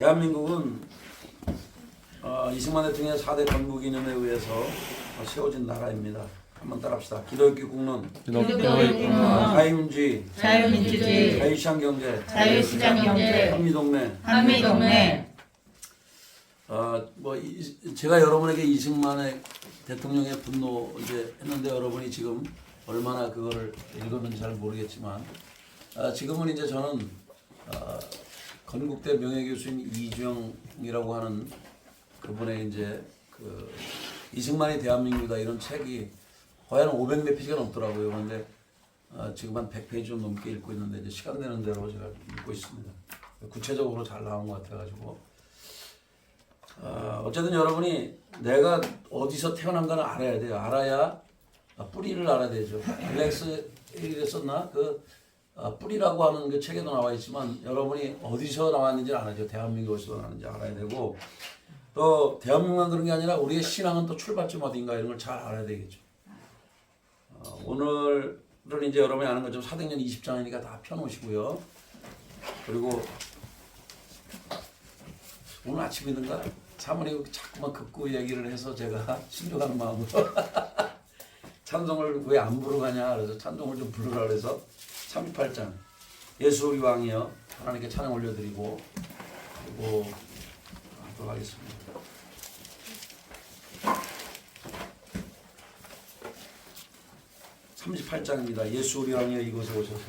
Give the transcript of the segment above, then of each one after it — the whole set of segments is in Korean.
대한민국은 이승만 대통령의 4대 건국이념에 의해서 세워진 나라입니다. 한번 따라합시다. 기독교 국론, 자유민주주의, 자유시장경제, 한미동맹. 제가 여러분에게 이승만의 대통령의 분노 이제 했는데 여러분이 지금 얼마나 그거를 읽었는지 잘 모르겠지만 지금은 이제 저는 건국대 명예교수인 이주영이라고 하는 그분의 이제 그 이승만이 대한민국이다 이런 책이 거의 한 500몇 페이지가 넘더라고요. 그런데 지금 한 100페이지 좀 넘게 읽고 있는데 이제 시간 되는 대로 제가 읽고 있습니다. 구체적으로 잘 나온 것 같아가지고 어쨌든 여러분이 내가 어디서 태어난가는 알아야 돼요. 알아야 뿌리를 알아야 되죠. 알렉스에 썼나 그 뿌리라고 하는 그 책에도 나와 있지만 여러분이 어디서 나왔는지 알아야죠. 대한민국에서 나왔는지 알아야 되고 또 대한민국만 그런 게 아니라 우리의 신앙은 또 출발점 어딘가 이런 걸 잘 알아야 되겠죠. 오늘은 이제 여러분이 아는 것처럼 사도행전 20장이니까 다 펴놓으시고요. 그리고 오늘 아침이든가 사모님 자꾸만 극구 얘기를 해서 제가 신중하는 마음으로 찬송을 왜 안 부르가냐 그래서 찬송을 좀 부르라 그래서 38장 예수 우리 왕이여 하나님께 찬양 올려드리고 그리고 하도록 하겠습니다. 38장입니다. 예수 우리 왕이여 이곳에 오셔서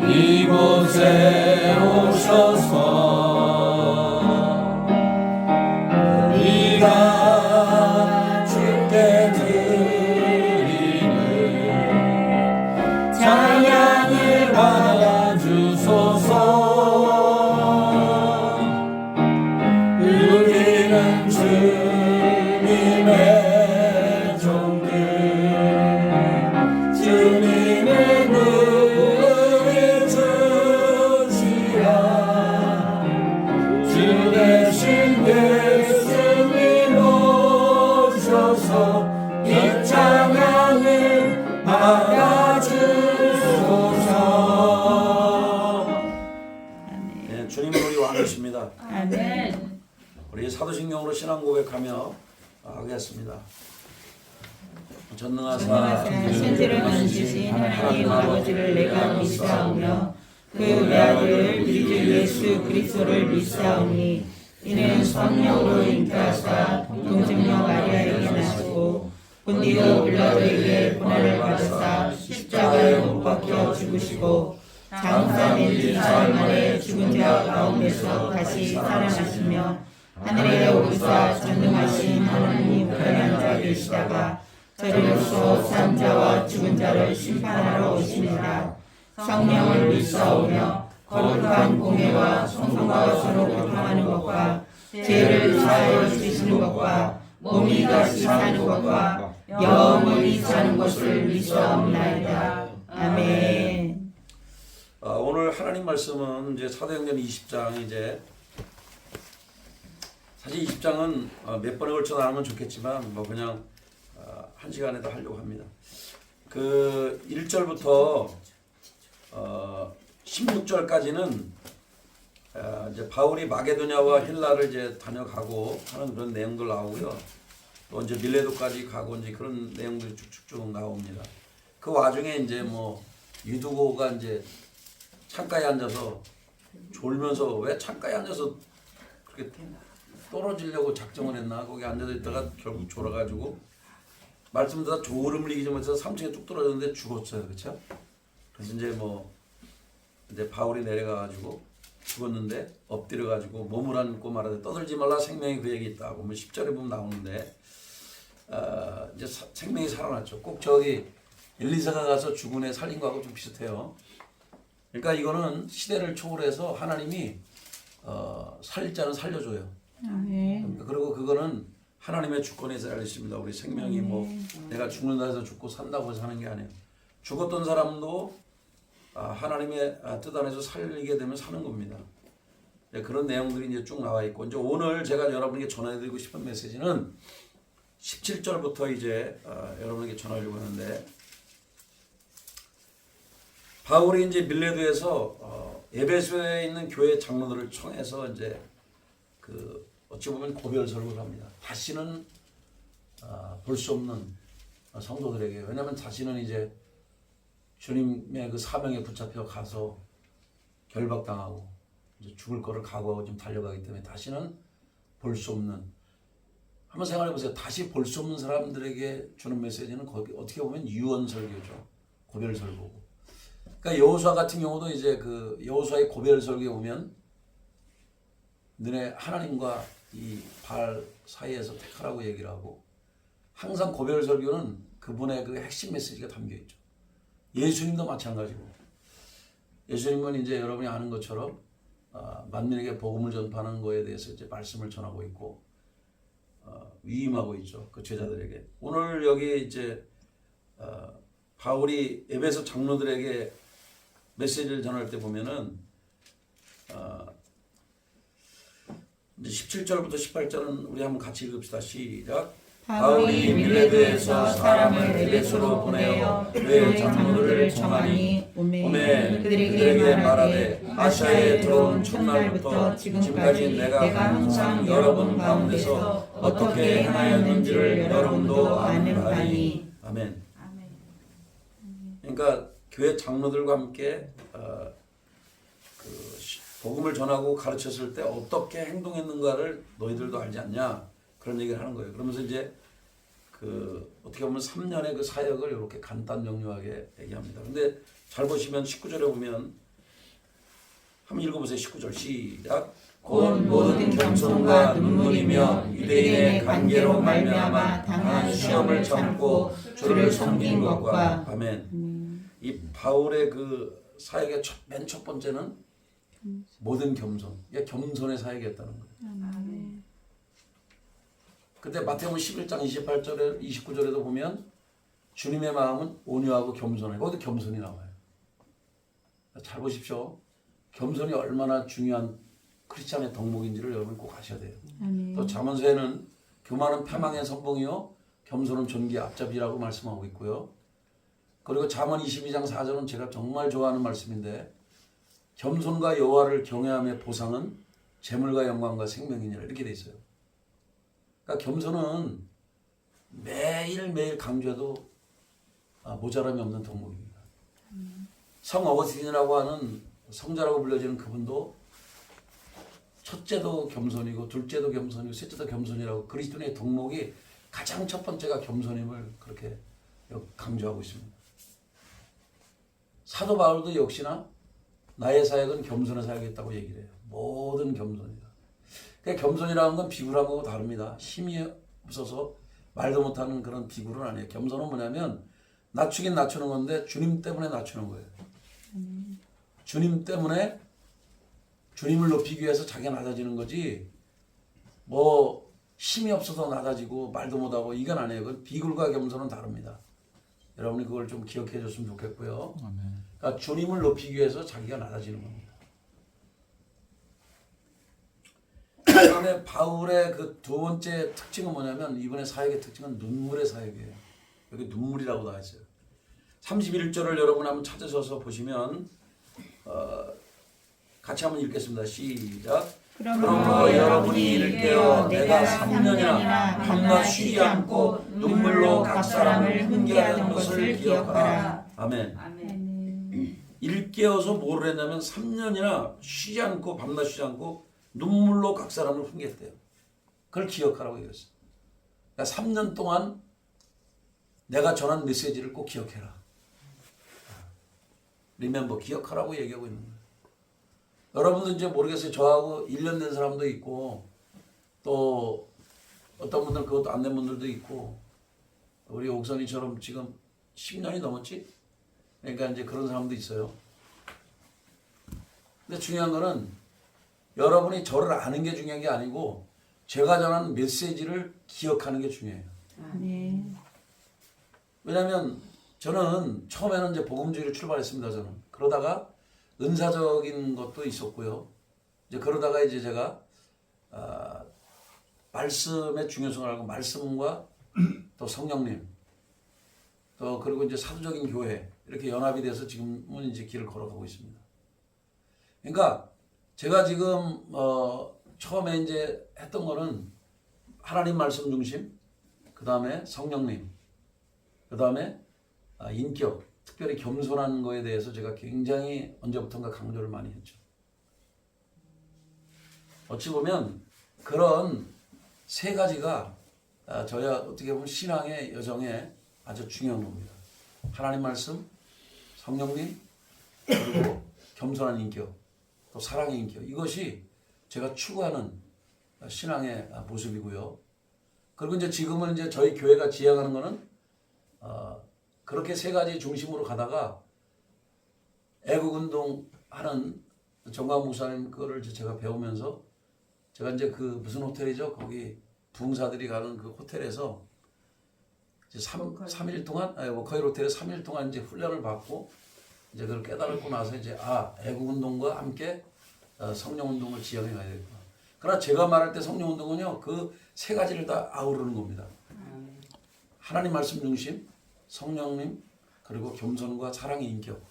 이곳에 오셔서 우리가 주께 드리는 찬양을 받아주소서. 우리는 주님의 종들 주님의 아멘. 우리 사도신경으로 신앙 고백하며 하겠습니다. 전능하사 천지를 만드신 하나님 아버지를 내가 믿사오며 그 외아들 우리 주 예수 그리스도를 믿사오니 이는 성령으로 잉태하사 동정녀 마리아에게 나시고 본디오 빌라도에게 고난을 받으사 십자가에 못 박혀 죽으시고 장사된 지 사흘 만에 죽은 자 가운데서 다시 살아나시며 하늘에 오르사 전능하신 하나님 우편에 앉아 계시다가 저리로서 산 자와 죽은 자를 심판하러 오시니라. 성령을 믿사오며 거룩한 공예와 성도가 서로 교통하는 것과 죄를 사하여 주시는 것과 몸이 다시 사는 것과 영원히 사는 것을 믿사옵나이다. 아멘. 오늘 하나님 말씀은 이제 사도행전 20장 이제 사실 20장은 몇 번에 걸쳐 나누면 좋겠지만 뭐 그냥 한 시간에도 하려고 합니다. 그 1절부터 16절까지는 이제 바울이 마게도냐와 헬라를 이제 다녀가고 하는 그런 내용들 나오고요. 또 이제 밀레도까지 가고 이제 그런 내용들이 쭉쭉쭉 나옵니다. 그 와중에 이제 뭐 유두고가 이제 창가에 앉아서 졸면서 왜 창가에 앉아서 그렇게 떨어지려고 작정을 했나? 거기 앉아서 있다가 결국 졸아가지고 말씀 듣다 졸음을 이기지 못해서 3층에 뚝 떨어졌는데 죽었어요. 그렇죠? 그래서 이제 뭐 이제 바울이 내려가가지고 죽었는데 엎드려가지고 몸을 안고 말하되 떠들지 말라 생명이 그에게 있다. 보면 10절에 보면 나오는데 이제 생명이 살아났죠. 꼭 저기 엘리사가 가서 죽은 애 살린 거하고 좀 비슷해요. 그러니까 이거는 시대를 초월해서 하나님이 살릴 자는 살려줘요. 그리고 그거는 하나님의 주권에서 알렸습니다. 우리 생명이 뭐 내가 죽는다 해서 죽고 산다고 해서 하는 게 아니에요. 죽었던 사람도 하나님의 뜻 안에서 살리게 되면 사는 겁니다. 네, 그런 내용들이 이제 쭉 나와 있고 이제 오늘 제가 여러분에게 전해드리고 싶은 메시지는 17절부터 이제 여러분에게 전하려고 하는데 바울이 이제 밀레도에서 에베소에 있는 교회 장로들을 청해서 이제 그 어찌 보면 고별설교를 합니다. 다시는 볼 수 없는 성도들에게 왜냐하면 다시는 이제 주님의 그 사명에 붙잡혀 가서 결박당하고 이제 죽을 거를 각오하고 좀 달려가기 때문에 다시는 볼 수 없는 한번 생각해 보세요. 다시 볼 수 없는 사람들에게 주는 메시지는 거기 어떻게 보면 유언설교죠. 고별설교고. 그러니까 여호수아 같은 경우도 이제 그 여호수아의 고별설교에 보면 너네 하나님과 이 바알 사이에서 택하라고 얘기를 하고 항상 고별설교는 그분의 그 핵심 메시지가 담겨 있죠. 예수님도 마찬가지고 예수님은 이제 여러분이 아는 것처럼 만민에게 복음을 전파하는 거에 대해서 이제 말씀을 전하고 있고 위임하고 있죠. 그 제자들에게. 오늘 여기 이제 바울이 에베소 장로들에게 메시지를 전할 때 보면은 이제 17절부터 18절은 우리 한번 같이 읽읍시다. 시작. 바울이 밀레도에서 사람을 에베소로 보내어 교회 장로들을 청하니 오매 그들에게 말하되 아시아에 들어온 첫날부터 지금까지 내가 항상 여러분 가운데서 어떻게 행하였는지를 여러분도 아는 바니. 아멘. 그러니까 교회 장로들과 함께 그 복음을 전하고 가르쳤을 때 어떻게 행동했는가를 너희들도 알지 않냐 그런 얘기를 하는 거예요. 그러면서 이제 그 어떻게 보면 3년의 그 사역을 이렇게 간단 명료하게 얘기합니다. 근데 잘 보시면 19절에 보면 한번 읽어보세요. 19절 시작. 곧 모든 겸손과 눈물이며 유대인의 관계로 말미암아 당한 시험을 참고 주를 섬긴 것과 아멘. 이 바울의 그 사역의 맨 첫 번째는 모든 겸손. 이게 겸손의 사역이었다는 거예요. 근데 마태복음 11장 28절에 29절에도 보면 주님의 마음은 온유하고 겸손해. 거기도 겸손이 나와요. 잘 보십시오. 겸손이 얼마나 중요한 크리스찬의 덕목인지를 여러분 꼭 아셔야 돼요. 또 잠언서에는 교만은 패망의 선봉이요 겸손은 존귀의 앞잡이라고 말씀하고 있고요. 그리고 잠언 22장 4절은 제가 정말 좋아하는 말씀인데 겸손과 여호와를 경외함의 보상은 재물과 영광과 생명이니라 이렇게 돼 있어요. 그러니까 겸손은 매일매일 강조해도 모자람이 없는 덕목입니다. 성 어거스틴이라고 하는 성자라고 불려지는 그분도 첫째도 겸손이고 둘째도 겸손이고 셋째도 겸손이라고 그리스도인의 덕목이 가장 첫 번째가 겸손임을 그렇게 강조하고 있습니다. 사도 바울도 역시나 나의 사역은 겸손의 사역이었다고 얘기를 해요. 모든 겸손이다. 그러니까 겸손이라는 건 비굴한 거하고 다릅니다. 힘이 없어서 말도 못하는 그런 비굴은 아니에요. 겸손은 뭐냐면 낮추긴 낮추는 건데 주님 때문에 낮추는 거예요. 주님 때문에 주님을 높이기 위해서 자기가 낮아지는 거지 뭐 힘이 없어서 낮아지고 말도 못하고 이건 아니에요. 그건 비굴과 겸손은 다릅니다. 여러분이 그걸 좀 기억해 줬으면 좋겠고요. 그러니까 주님을 높이기 위해서 자기가 낮아지는 겁니다. 그 다음에 바울의 그 두 번째 특징은 뭐냐면 이번에 사역의 특징은 눈물의 사역이에요. 여기 눈물이라고 나와 있어요. 31절을 여러분 한번 찾으셔서 보시면 같이 한번 읽겠습니다. 시작. 그러므로 여러분이 이를 깨어 내가 3년이나 밤낮 쉬지 않고 눈물로 각 사람을 훈계하는 것을 기억하라. 아멘. 일 깨어서 뭐를 했냐면 3년이나 쉬지 않고 밤낮 쉬지 않고 눈물로 각 사람을 훈계했대요. 그걸 기억하라고 얘기했어요. 그러니까 3년 동안 내가 전한 메시지를 꼭 기억해라. 리멤버, 기억하라고 얘기하고 있는 거예요. 여러분도 이제 모르겠어요. 저하고 1년 된 사람도 있고 또 어떤 분들 그것도 안 된 분들도 있고 우리 옥선이처럼 지금 10년이 넘었지? 그러니까 이제 그런 사람도 있어요. 근데 중요한 거는 여러분이 저를 아는 게 중요한 게 아니고 제가 전하는 메시지를 기억하는 게 중요해요. 왜냐하면 저는 처음에는 이제 복음주의로 출발했습니다. 저는 그러다가 은사적인 것도 있었고요. 이제 그러다가 이제 제가 말씀의 중요성을 알고 말씀과 또 성령님 또 그리고 이제 사도적인 교회 이렇게 연합이 돼서 지금은 이제 길을 걸어가고 있습니다. 그러니까 제가 지금 처음에 이제 했던 거는 하나님 말씀 중심, 그 다음에 성령님, 그 다음에 인격, 특별히 겸손한 거에 대해서 제가 굉장히 언제부턴가 강조를 많이 했죠. 어찌 보면 그런 세 가지가 저희 어떻게 보면 신앙의 여정에 아주 중요한 겁니다. 하나님 말씀, 성령님, 그리고 겸손한 인격, 또 사랑의 인격. 이것이 제가 추구하는 신앙의 모습이고요. 그리고 이제 지금은 이제 저희 교회가 지향하는 거는 그렇게 세 가지 중심으로 가다가 애국운동 하는 정광 목사님 거를 제가 배우면서 제가 이제 그 무슨 호텔이죠? 거기 부흥사들이 가는 그 호텔에서 이제 3일 동안, 워커힐 호텔에 3일 동안 이제 훈련을 받고 이제 그걸 깨달고 나서 이제 애국운동과 함께 성령운동을 지향해 가야 되겠구나. 그러나 제가 말할 때 성령운동은요, 그 세 가지를 다 아우르는 겁니다. 하나님 말씀 중심, 성령님, 그리고 겸손과 사랑의 인격.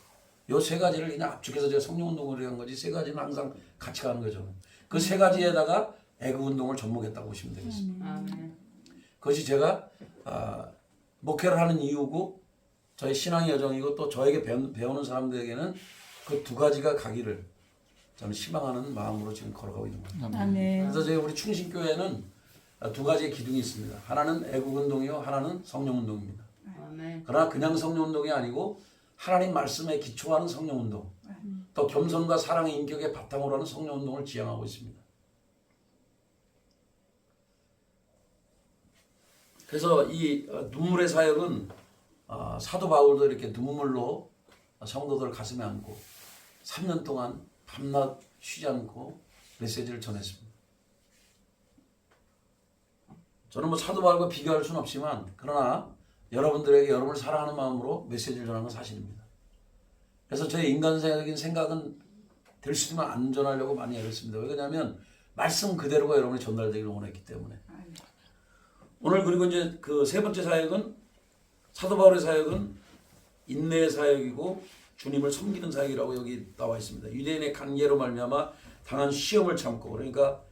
요 세 가지를 그냥 압축해서 제가 성령운동을 한 거지, 세 가지는 항상 같이 가는 거죠. 그 세 가지에다가 애국운동을 접목했다고 보시면 되겠습니다. 그것이 제가 목회를 하는 이유고 저희 신앙의 여정이고 또 저에게 배우는 사람들에게는 그 두 가지가 가기를 저는 희망하는 마음으로 지금 걸어가고 있는 겁니다. 아멘. 그래서 저희 우리 충신교회는 두 가지의 기둥이 있습니다. 하나는 애국운동이요, 하나는 성령운동입니다. 그러나 그냥 성령운동이 아니고 하나님 말씀에 기초하는 성령운동, 또 겸손과 사랑의 인격의 바탕으로 하는 성령운동을 지향하고 있습니다. 그래서 이 눈물의 사역은 사도 바울도 이렇게 눈물로 성도들 가슴에 안고 3년 동안 밤낮 쉬지 않고 메시지를 전했습니다. 저는 뭐 사도 바울과 비교할 수는 없지만 그러나 여러분들에게 여러분을 사랑하는 마음으로 메시지를 전하는 건 사실입니다. 그래서 저의 인간적인 생각은 될 수 있으면 안 전하려고 많이 애를 씁니다. 왜냐하면 말씀 그대로가 여러분이 전달되기를 원했기 때문에. 오늘 그리고 이제 그 세 번째 사역은 사도 바울의 사역은 인내의 사역이고 주님을 섬기는 사역이라고 여기 나와 있습니다. 유대인의 관계로 말미암아 당한 시험을 참고, 그러니까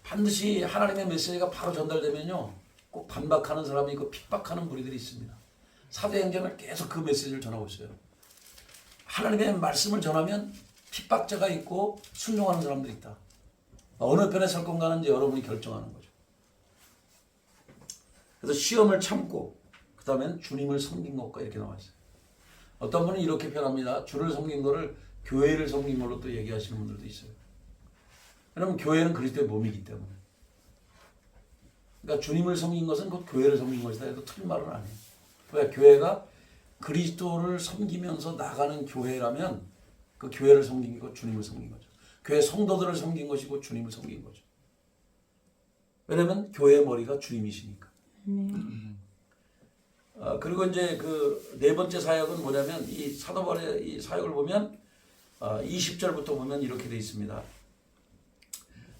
반드시 하나님의 메시지가 바로 전달되면요 꼭 반박하는 사람이 있고 핍박하는 무리들이 있습니다. 사도행전을 계속 그 메시지를 전하고 있어요. 하나님의 말씀을 전하면 핍박자가 있고 순종하는 사람들이 있다. 어느 편에 설 건가는 이제 여러분이 결정하는 거죠. 그래서 시험을 참고 그 다음엔 주님을 섬긴 것과 이렇게 나와 있어요. 어떤 분은 이렇게 표현합니다. 주를 섬긴 거를 교회를 섬긴 걸로 또 얘기하시는 분들도 있어요. 왜냐하면 교회는 그리스도의 몸이기 때문에. 그러니까 주님을 섬긴 것은 곧 교회를 섬긴 것이다 해도 틀린 말은 아니에요. 왜? 교회가 그리스도를 섬기면서 나가는 교회라면 그 교회를 섬긴 것, 주님을 섬긴 거죠. 교회 성도들을 섬긴 것이고 주님을 섬긴 거죠. 왜냐하면 교회의 머리가 주님이시니까. 그리고 이제 그 네 번째 사역은 뭐냐면 이 사도 바울의 이 사역을 보면 20절부터 보면 이렇게 되어 있습니다.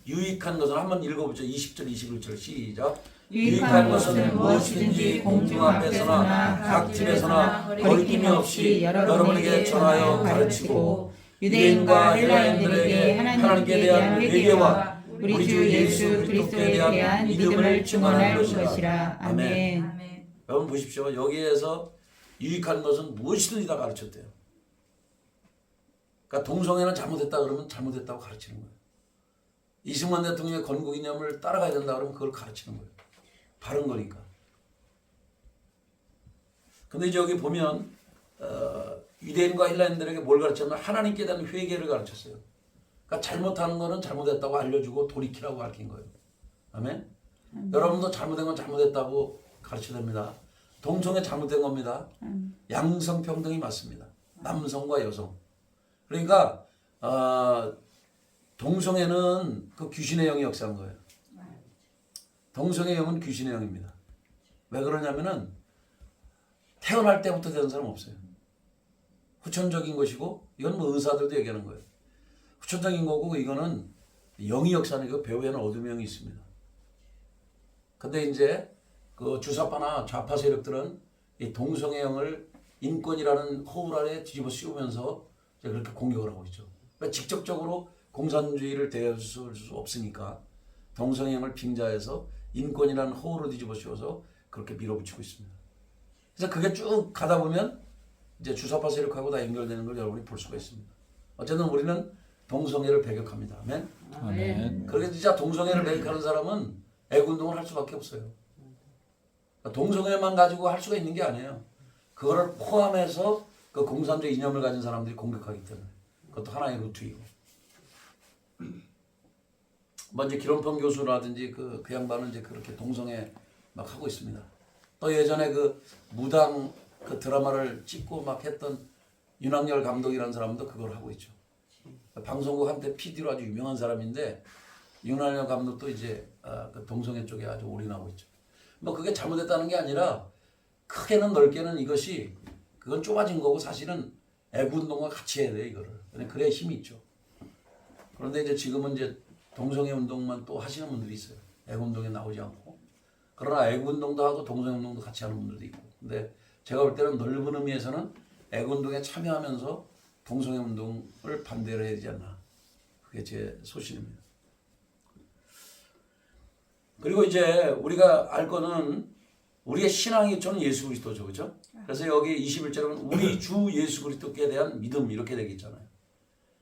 유익한 것은 한번 읽어보죠. 20절, 21절 시작. 유익한 것은 무엇이든지 공중 앞에서나 각 집에서나 거리낌이 없이 여러분에게 전하여 가르치고 유대인과 헬라인들에게 하나님께 대한 회개와 우리 주 예수 그리스도에 대한 믿음을 증언할 것이라. 아멘. 여러분 보십시오. 여기에서 유익한 것은 무엇이든지 다 가르쳤대요. 그러니까 동성애는 잘못했다 그러면 잘못했다고 가르치는 거예요. 이승만 대통령의 건국이념을 따라가야 된다 그러면 그걸 가르치는 거예요. 바른 거니까. 근데 이제 여기 보면 유대인과 헬라인들에게 뭘 가르쳤냐면 하나님께 대한 회개를 가르쳤어요. 그러니까 잘못하는 거는 잘못했다고 알려주고 돌이키라고 가르친 거예요. 아멘? 여러분도 잘못된 건 잘못했다고 가르쳐야 됩니다. 동성애 잘못된 겁니다. 양성평등이 맞습니다. 남성과 여성. 그러니까 동성애는 그 귀신의 영이 역사한 거예요. 동성애의 영은 귀신의 영입니다. 왜 그러냐면은 태어날 때부터 되는 사람 없어요. 후천적인 것이고 이건 뭐 의사들도 얘기하는 거예요. 후천적인 거고 이거는 영이 역사하는 거 배후에는 어둠의 영이 있습니다. 근데 이제 그 주사파나 좌파 세력들은 이 동성애 영을 인권이라는 허울 아래 뒤집어 씌우면서 그렇게 공격을 하고 있죠. 그러니까 직접적으로 공산주의를 대할 수 없으니까 동성애를 빙자해서 인권이라는 허울을 뒤집어 씌워서 그렇게 밀어붙이고 있습니다. 그래서 그게 쭉 가다 보면 이제 주사파 세력하고 다 연결되는 걸 여러분이 볼 수가 있습니다. 어쨌든 우리는 동성애를 배격합니다. 아멘. 아멘. 그렇게 진짜 동성애를 배격하는 사람은 애국운동을 할 수밖에 없어요. 그러니까 동성애만 가지고 할 수가 있는 게 아니에요. 그거를 포함해서 그 공산주의 이념을 가진 사람들이 공격하기 때문에 그것도 하나의 루트이고. 뭐 이제 기론평 교수라든지 그 양반은 이제 그렇게 동성애 막 하고 있습니다. 또 예전에 그 무당 그 드라마를 찍고 막 했던 윤학열 감독이라는 사람도 그걸 하고 있죠. 방송국 한때 PD로 아주 유명한 사람인데 윤학열 감독도 이제 그 동성애 쪽에 아주 올인하고 있죠. 뭐 그게 잘못됐다는 게 아니라 크게는 넓게는 이것이 그건 좁아진 거고 사실은 애국운동과 같이 해야 돼 이거를. 그래야 힘이 있죠. 그런데 이제 지금은 이제 동성애 운동만 또 하시는 분들이 있어요. 애국운동에 나오지 않고. 그러나 애국운동도 하고 동성애 운동도 같이 하는 분들도 있고. 근데 제가 볼 때는 넓은 의미에서는 애국운동에 참여하면서 동성애 운동을 반대를 해야 되지 않나. 그게 제 소신입니다. 그리고 이제 우리가 알 거는 우리의 신앙이 저는 예수 그리스도죠. 그렇죠? 그래서 여기 21절은 우리 주 예수 그리스도께 대한 믿음 이렇게 되어 있잖아요.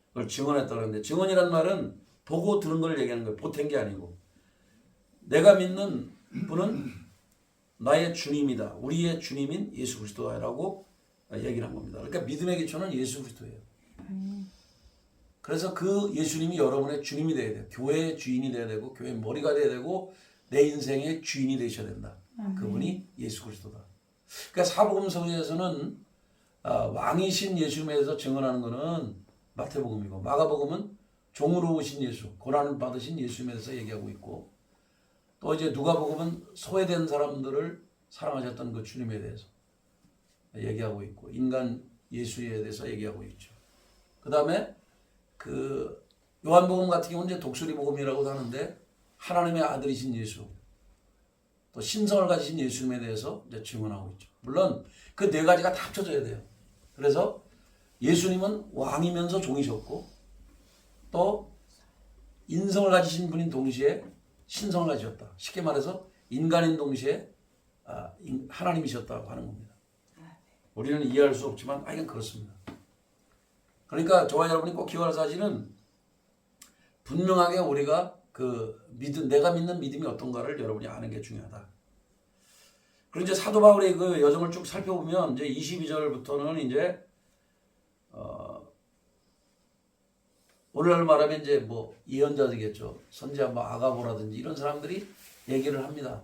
그걸 증언했다고 하는데 증언이란 말은 보고 들은 걸 얘기하는 거예요. 보탠 게 아니고. 내가 믿는 분은 나의 주님이다. 우리의 주님인 예수 그리스도라고 얘기를 한 겁니다. 그러니까 믿음의 기초는 예수 그리스도예요. 그래서 그 예수님이 여러분의 주님이 돼야 돼요. 교회의 주인이 돼야 되고 교회의 머리가 돼야 되고 내 인생의 주인이 되셔야 된다. 그분이 예수 그리스도다. 그러니까 사복음서에서는 왕이신 예수님에 대해서 증언하는 것은 마태복음이고 마가복음은 종으로 오신 예수, 고난을 받으신 예수님에 대해서 얘기하고 있고 또 이제 누가복음은 소외된 사람들을 사랑하셨던 그 주님에 대해서 얘기하고 있고 인간 예수에 대해서 얘기하고 있죠. 그 다음에 그 요한복음 같은 경우는 이제 독수리복음이라고도 하는데 하나님의 아들이신 예수 또 신성을 가지신 예수님에 대해서 이제 증언하고 있죠. 물론 그 네 가지가 다 합쳐져야 돼요. 그래서 예수님은 왕이면서 종이셨고 또 인성을 가지신 분인 동시에 신성을 가지셨다. 쉽게 말해서 인간인 동시에 하나님이셨다고 하는 겁니다. 우리는 이해할 수 없지만 이건 그렇습니다. 그러니까 저와 여러분이 꼭 기억할 사실은 분명하게 우리가 그 내가 믿는 믿음이 어떤가를 여러분이 아는 게 중요하다. 그리고 이제 사도 바울의 그 여정을 쭉 살펴보면 이제 22절부터는 이제 오늘날 말하면 이제 뭐 예언자들이겠죠. 선지자 뭐 아가보라든지 이런 사람들이 얘기를 합니다.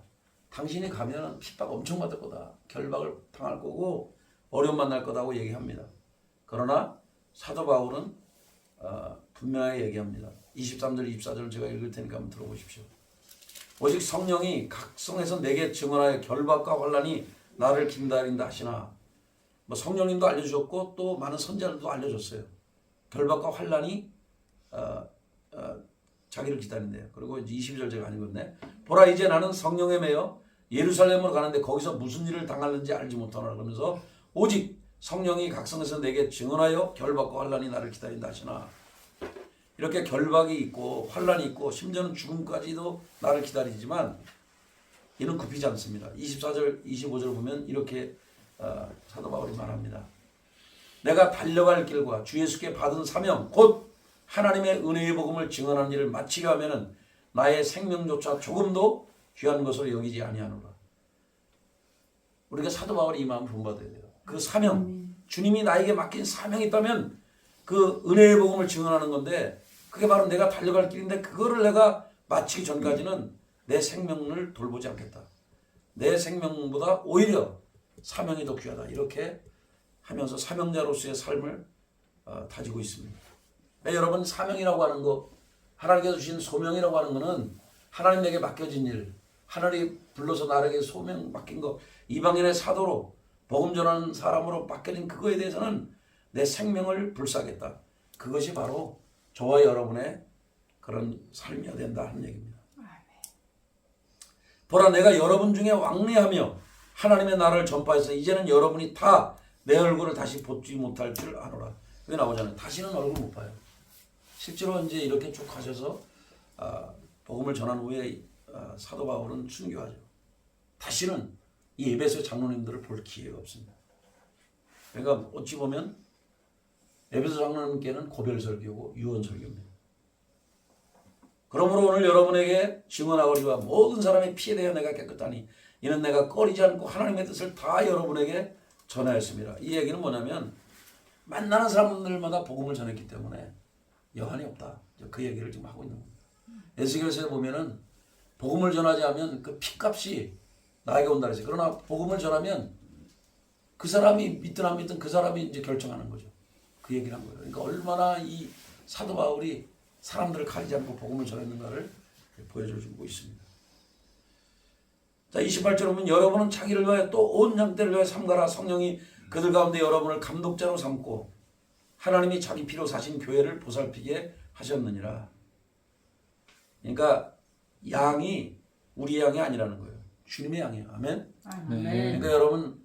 당신이 가면 핍박 엄청 받을 거다. 결박을 당할 거고 어려움 만날 거다고 얘기합니다. 그러나 사도 바울은 분명하게 얘기합니다. 23절 24절 제가 읽을 테니까 한번 들어보십시오. 오직 성령이 각성에서 내게 증언하여 결박과 환난이 나를 기다린다 하시나. 뭐 성령님도 알려주셨고 또 많은 선지자들도 알려줬어요. 결박과 환난이 자기를 기다린대요. 그리고 이제 22절 제가 안 읽었네. 보라 이제 나는 성령에 매여 예루살렘으로 가는데 거기서 무슨 일을 당하는지 알지 못하노라. 그러면서 오직 성령이 각성에서 내게 증언하여 결박과 환란이 나를 기다린다 하시나. 이렇게 결박이 있고 환란이 있고 심지어는 죽음까지도 나를 기다리지만 이는 굽히지 않습니다. 24절 25절 보면 이렇게 사도 바울이 말합니다. 내가 달려갈 길과 주 예수께 받은 사명 곧 하나님의 은혜의 복음을 증언하는 일을 마치려 하면은 나의 생명조차 조금도 귀한 것으로 여기지 아니하노라. 우리가 사도 바울이 이 마음을 본받아야 돼요. 그 사명, 주님이 나에게 맡긴 사명이 있다면 그 은혜의 복음을 증언하는 건데 그게 바로 내가 달려갈 길인데 그거를 내가 마치기 전까지는 내 생명을 돌보지 않겠다. 내 생명보다 오히려 사명이 더 귀하다. 이렇게 하면서 사명자로서의 삶을 다지고 있습니다. 여러분 사명이라고 하는 거 하나님께서 주신 소명이라고 하는 거는 하나님에게 맡겨진 일 하나님이 불러서 나에게 소명 맡긴 거 이방인의 사도로 복음 전하는 사람으로 맡겨진 그거에 대해서는 내 생명을 불사하겠다. 그것이 바로 저와 여러분의 그런 삶이어야 된다 하는 얘기입니다. 보라 내가 여러분 중에 왕래하며 하나님의 나라를 전파해서 이제는 여러분이 다 내 얼굴을 다시 보지 못할 줄 아노라. 그게 나오잖아요. 다시는 얼굴 못 봐요. 실제로 이제 이렇게 쭉 하셔서 복음을 전한 후에 사도 바울은 순교하죠. 다시는 이 에베소 장로님들을 볼 기회가 없습니다. 그러니까 어찌 보면 에베소 장로님께는 고별 설교고 유언 설교입니다. 그러므로 오늘 여러분에게 증언하거니와 모든 사람의 피에 대하여 내가 깨끗하니 이는 내가 꺼리지 않고 하나님의 뜻을 다 여러분에게 전하였습니다. 이 얘기는 뭐냐면 만나는 사람들마다 복음을 전했기 때문에 여한이 없다. 그 얘기를 지금 하고 있는 겁니다. 에스겔서에 보면은 복음을 전하지 않으면 그 피값이 나에게 온다 그랬어요. 그러나 복음을 전하면 그 사람이 믿든 안 믿든 그 사람이 이제 결정하는 거죠. 그 얘기를 한 거예요. 그러니까 얼마나 이 사도 바울이 사람들을 가리지 않고 복음을 전했는가를 보여주고 있습니다. 자, 28절 보면 여러분은 자기를 위하여 또 온 형태를 위하여 삼가라. 성령이 그들 가운데 여러분을 감독자로 삼고 하나님이 자기 피로 사신 교회를 보살피게 하셨느니라. 그러니까 양이 우리의 양이 아니라는 거예요. 주님의 양이에요. 아멘. 그러니까 여러분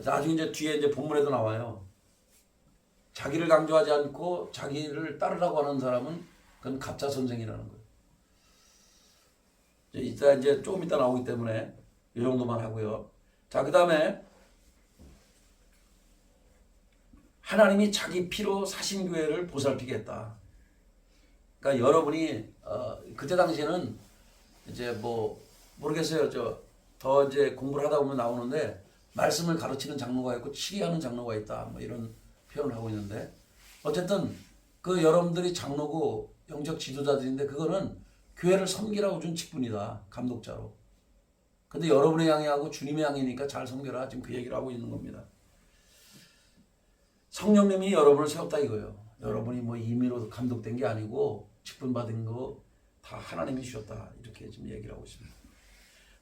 나중에 이제 뒤에 이제 본문에도 나와요. 자기를 강조하지 않고 자기를 따르라고 하는 사람은 그건 가짜 선생이라는 거예요. 이따 이제 조금 이따 나오기 때문에 이 정도만 하고요. 자, 그 다음에 하나님이 자기 피로 사신 교회를 보살피겠다. 그러니까 여러분이 그때 당시에는 이제 뭐 모르겠어요. 더 이제 공부를 하다 보면 나오는데 말씀을 가르치는 장로가 있고 치리하는 장로가 있다. 뭐 이런 표현을 하고 있는데 어쨌든 그 여러분들이 장로고 영적 지도자들인데 그거는 교회를 섬기라고 준 직분이다. 감독자로. 근데 여러분의 양이하고 주님의 양이니까 잘 섬겨라. 지금 그 얘기를 하고 있는 겁니다. 성령님이 여러분을 세웠다 이거예요. 여러분이 뭐 임의로 감독된 게 아니고 직분 받은 거 다 하나님이 주셨다. 이렇게 지금 얘기를 하고 있습니다.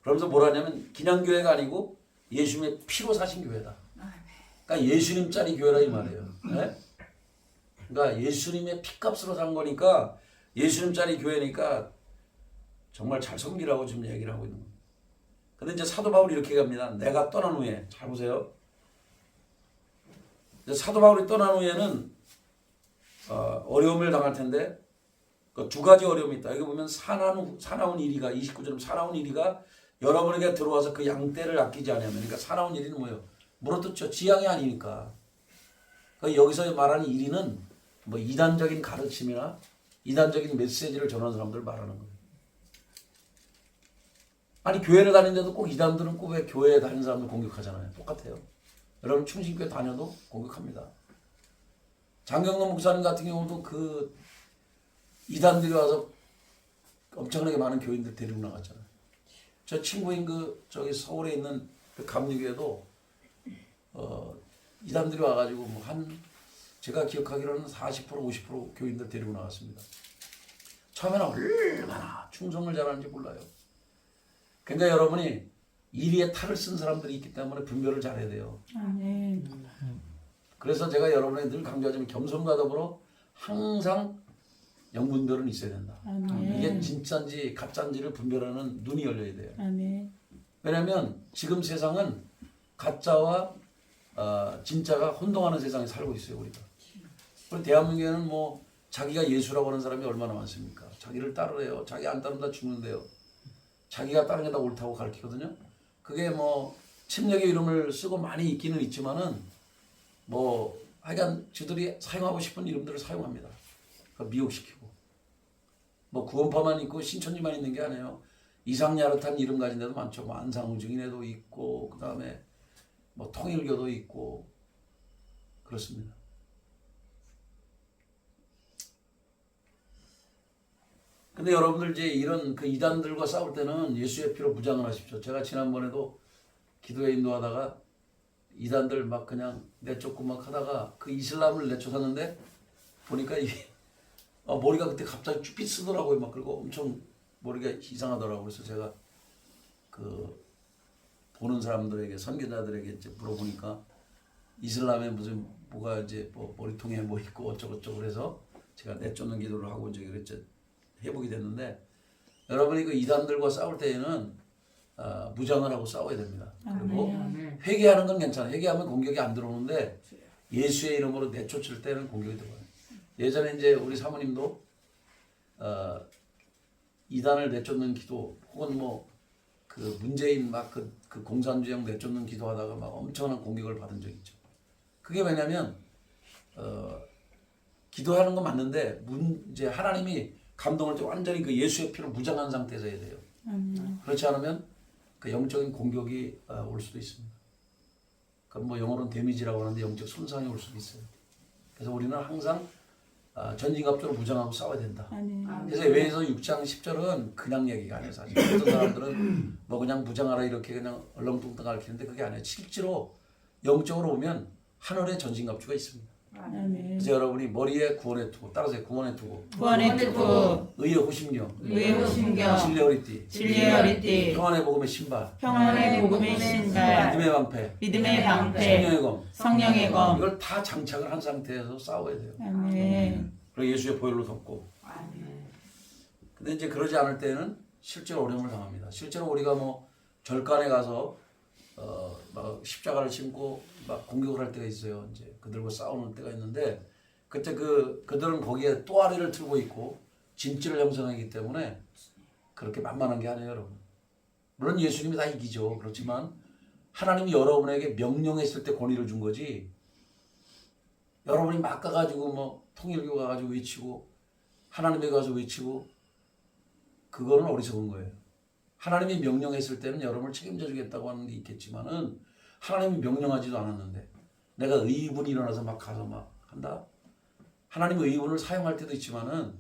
그러면서 뭐라냐면 그냥 교회가 아니고 예수님의 피로 사신 교회다. 그러니까 예수님짜리 교회라 이 말이에요. 네? 그러니까 예수님의 피값으로 산 거니까 예수님짜리 교회니까 정말 잘 섬기라고 지금 얘기를 하고 있는 거예요. 근데 이제 사도 바울이 이렇게 갑니다. 내가 떠난 후에 잘 보세요. 사도 바울이 떠난 후에는 어려움을 당할 텐데 그 두 가지 어려움이 있다. 여기 보면 사나운 1위가 29절 사나운 1위가 여러분에게 들어와서 그 양떼를 아끼지 않으면 그러니까 사나운 1위는 뭐예요? 물어뜯죠. 지향이 아니니까. 그러니까 여기서 말하는 1위는 뭐 이단적인 가르침이나 이단적인 메시지를 전하는 사람들을 말하는 거예요. 아니 교회를 다니는데도 꼭 이단들은 꼭 왜 교회에 다니는 사람들 공격하잖아요. 똑같아요. 여러분 충신교회 다녀도 공격합니다. 장경동 목사님 같은 경우도 그 이단들이 와서 엄청나게 많은 교인들 데리고 나갔잖아요. 저 친구인 저기 서울에 있는 그 감리교회도 이단들이 와가지고 뭐 제가 기억하기로는 40% 50% 교인들 데리고 나갔습니다. 처음에는 얼마나 충성을 잘하는지 몰라요. 그러니까 여러분이 이리에 탈을 쓴 사람들이 있기 때문에 분별을 잘해야 돼요. 그래서 제가 여러분에게 늘 강조하지만 겸손과 더불어 항상 영분별은 있어야 된다. 아멘. 이게 진짜인지 가짜인지를 분별하는 눈이 열려야 돼요. 아멘. 왜냐하면 지금 세상은 가짜와 진짜가 혼동하는 세상에 살고 있어요. 우리가. 우리 대한민국에는 뭐 자기가 예수라고 하는 사람이 얼마나 많습니까? 자기를 따르래요. 자기 안 따른다 죽는데요. 자기가 따르는 게 다 옳다고 가르치거든요. 그게 뭐 침략의 이름을 쓰고 많이 있기는 있지만은 뭐 하여간 저들이 사용하고 싶은 이름들을 사용합니다. 미혹시키고 뭐 구원파만 있고 신천지만 있는 게 아니에요. 이상야릇한 이름 가진 데도 많죠. 뭐 안상우증인에도 있고 그 다음에 뭐 통일교도 있고 그렇습니다. 근데 여러분들 이제 이런 그 이단들과 싸울 때는 예수의 피로 무장을 하십시오. 제가 지난번에도 기도회 인도하다가 이단들 막 그냥 내쫓고 막 하다가 그 이슬람을 내쫓았는데 보니까 이게 머리가 그때 갑자기 쭈삣 쓰더라고요. 막 그리고 엄청 머리가 이상하더라고요. 그래서 제가 그 보는 사람들에게 선교자들에게 이제 물어보니까 이슬람에 무슨 뭐가 이제 뭐 머리통에 뭐 있고 어쩌고저쩌고 그래서 제가 내쫓는 기도를 하고 이제 그랬죠. 회복이 됐는데 여러분이 그 이단들과 싸울 때에는 무장을 하고 싸워야 됩니다. 그리고 회개하는 건 괜찮아요. 회개하면 공격이 안 들어오는데 예수의 이름으로 내쫓을 때는 공격이 들어와요. 예전에 이제 우리 사모님도 이단을 내쫓는 기도 혹은 뭐 그 문재인 막 그 공산주의 내쫓는 기도하다가 막 엄청난 공격을 받은 적이 있죠. 그게 왜냐면 기도하는 건 맞는데 이제 하나님이 감동을 때 완전히 그 예수의 피로 무장한 상태에서 해야 돼요. 그렇지 않으면 그 영적인 공격이 올 수도 있습니다. 그럼 뭐 영어로는 데미지라고 하는데 영적 손상이 올 수도 있어요. 그래서 우리는 항상 전진갑주로 무장하고 싸워야 된다. 그래서 에베소서 6장 10절은 그냥 얘기가 아니에요. 사실 어떤 사람들은 뭐 그냥 무장하라 이렇게 그냥 얼렁뚱땅 가르치는데 그게 아니에요. 실제로 영적으로 보면 하늘에 전진갑주가 있습니다. 그래서 여러분이 머리에 구원의 투구, 따라서 구원의 투구, 구원의 투구, 의의 호심경, 의의 호심경, 진리의 허리띠, 진리의 허리띠, 평안의 복음의 신발, 평안의 복음의 신발, 믿음의 방패, 믿음의 방패, 성령의 검, 성령의 검. 이걸 다 장착을 한 상태에서 싸워야 돼요. 아멘. 그리고 예수의 보혈로 덮고. 근데 이제 그러지 않을 때는 실제로 어려움을 당합니다. 실제로 우리가 뭐 절간에 가서 막 십자가를 심고 막 공격을 할 때가 있어요. 이제 그들과 싸우는 때가 있는데 그때 그들은 거기에 또아리를 틀고 있고 진지를 형성하기 때문에 그렇게 만만한 게 아니에요, 여러분. 물론 예수님이 다 이기죠. 그렇지만 하나님이 여러분에게 명령했을 때 권위를 준 거지. 여러분이 막 가가지고 뭐 통일교 가가지고 외치고 하나님에 가서 외치고 그거는 어리석은 거예요. 하나님이 명령했을 때는 여러분을 책임져 주겠다고 하는 게 있겠지만은 하나님이 명령하지도 않았는데 내가 의분이 일어나서 막 가서 막 한다. 하나님의 의분을 사용할 때도 있지만은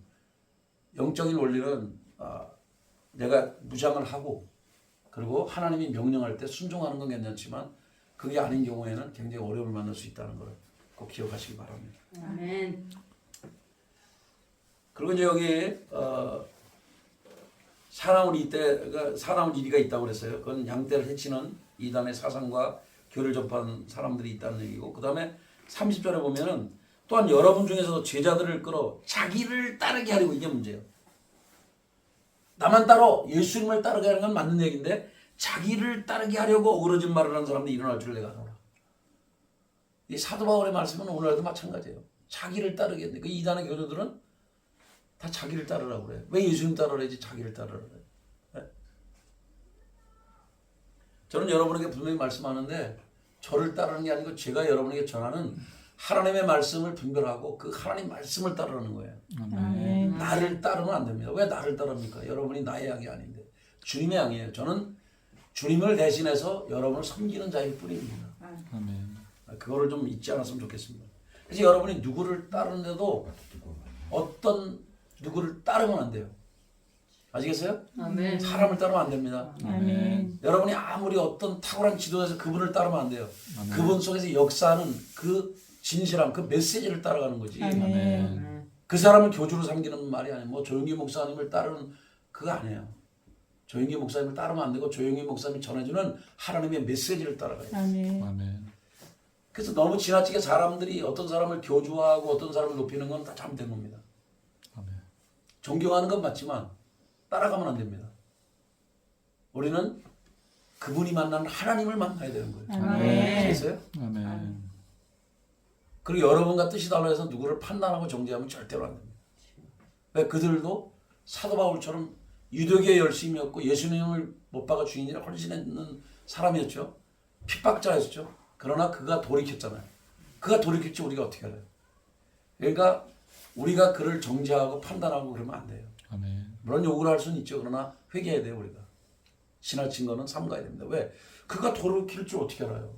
영적인 원리는 내가 무장을 하고 그리고 하나님이 명령할 때 순종하는 건 괜찮지만 그게 아닌 경우에는 굉장히 어려움을 만날 수 있다는 걸 꼭 기억하시기 바랍니다. 아멘. 그리고 이제 여기 사나운 이리가 있다고 그랬어요. 그건 양떼를 해치는 이단의 사상과 교를 접한 사람들이 있다는 얘기고, 그 다음에 30절에 보면은 또한 여러분 중에서도 제자들을 끌어 자기를 따르게 하려고, 이게 문제예요. 나만 따로 예수님을 따르게 하는 건 맞는 얘기인데 자기를 따르게 하려고 어그러진 말을 하는 사람들이 일어날 줄 내가 알아. 이 사도 바울의 말씀은 오늘날도 마찬가지예요. 자기를 따르게 했는데 그 이단의 교도들은 다 자기를 따르라고 그래요. 왜 예수님 따르라지 자기를 따르라 그래요. 네? 저는 여러분에게 분명히 말씀하는데 저를 따르는 게 아니고 제가 여러분에게 전하는 하나님의 말씀을 분별하고 그 하나님 말씀을 따르는 거예요. 아멘. 나를 따르면 안 됩니다. 왜 나를 따릅니까? 여러분이 나의 양이 아닌데 주님의 양이에요. 저는 주님을 대신해서 여러분을 섬기는 자일 뿐입니다. 아멘. 그거를 좀 잊지 않았으면 좋겠습니다. 그래서 여러분이 누구를 따르는데도 어떤 누구를 따르면 안 돼요. 아시겠어요? 아멘. 사람을 따르면 안 됩니다. 아멘. 여러분이 아무리 어떤 탁월한 지도에서 그분을 따르면 안 돼요. 아멘. 그분 속에서 역사하는 그 진실함, 그 메시지를 따라가는 거지. 아멘. 그 사람을 교주로 삼기는 말이 아니에요. 뭐 조용기 목사님을 따르는 그거 아니에요. 조용기 목사님을 따르면 안 되고 조용기 목사님이 전해주는 하나님의 메시지를 따라가요. 아멘. 아멘. 그래서 너무 지나치게 사람들이 어떤 사람을 교주화하고 어떤 사람을 높이는 건 다 잘못된 겁니다. 아멘. 존경하는 건 맞지만 따라가면 안 됩니다. 우리는 그분이 만난 하나님을 만나야 되는 거예요. 아멘. 아시겠어요? 아멘. 그리고 여러분과 뜻이 달라 해서 누구를 판단하고 정죄하면 절대로 안 됩니다. 왜? 그들도 사도 바울처럼 유대교에 열심이었고 예수님을 못 박아 주인이라 헌신했는 사람이었죠. 핍박자였죠. 그러나 그가 돌이켰잖아요. 그가 돌이켰지 우리가 어떻게 알아요? 그러니까 우리가 그를 정죄하고 판단하고 그러면 안 돼요. 아멘. 물론 욕을 할 수는 있죠. 그러나 회개해야 돼요 우리가. 지나친 거는 삼가야 됩니다. 왜? 그가 돌이킬 줄 어떻게 알아요?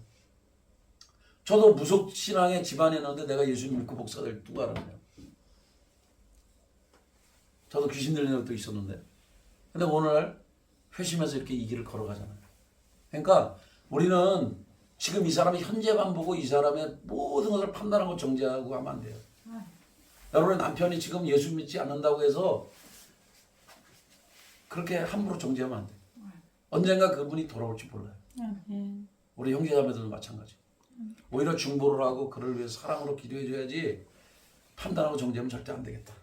저도 무속신앙의 집안에 있는데 내가 예수님 믿고 목사가 될 누가 알았냐. 저도 귀신 들리는 것도 있었는데. 근데 오늘날 회심해서 이렇게 이 길을 걸어가잖아요. 그러니까 우리는 지금 이 사람의 현재만 보고 이 사람의 모든 것을 판단하고 정죄하고 하면 안 돼요. 여러분의 남편이 지금 예수 믿지 않는다고 해서 그렇게 함부로 정죄하면 안 돼요. 언젠가 그분이 돌아올지 몰라요. 우리 형제자매들도 마찬가지. 오히려 중보를 하고 그를 위해서 사랑으로 기도해 줘야지 판단하고 정죄하면 절대 안 되겠다.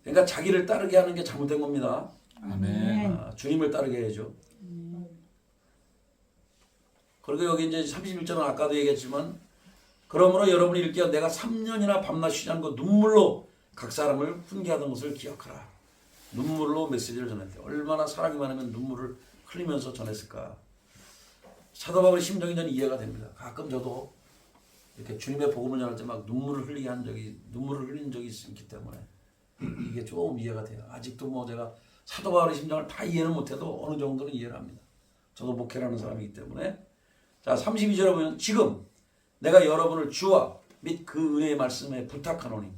그러니까 자기를 따르게 하는 게 잘못된 겁니다. 아멘. 주님을 따르게 해야죠. 그리고 여기 이제 31절은 아까도 얘기했지만 그러므로 여러분이 읽기에 내가 3년이나 밤낮 쉬지 않고 눈물로 각 사람을 훈계하던 것을 기억하라. 눈물로 메시지를 전했대. 얼마나 사랑이 많으면 눈물을 흘리면서 전했을까. 사도 바울의 심정이 저는 이해가 됩니다. 가끔 저도 이렇게 주님의 복음을 전할 때 막 눈물을 흘린 적이 있기 때문에 이게 좀 이해가 돼요. 아직도 뭐 제가 사도 바울의 심정을 다 이해는 못해도 어느 정도는 이해를 합니다. 저도 목회라는 사람이기 때문에. 자, 32절에 보면 지금 내가 여러분을 주와 및 그 은혜의 말씀에 부탁하노니.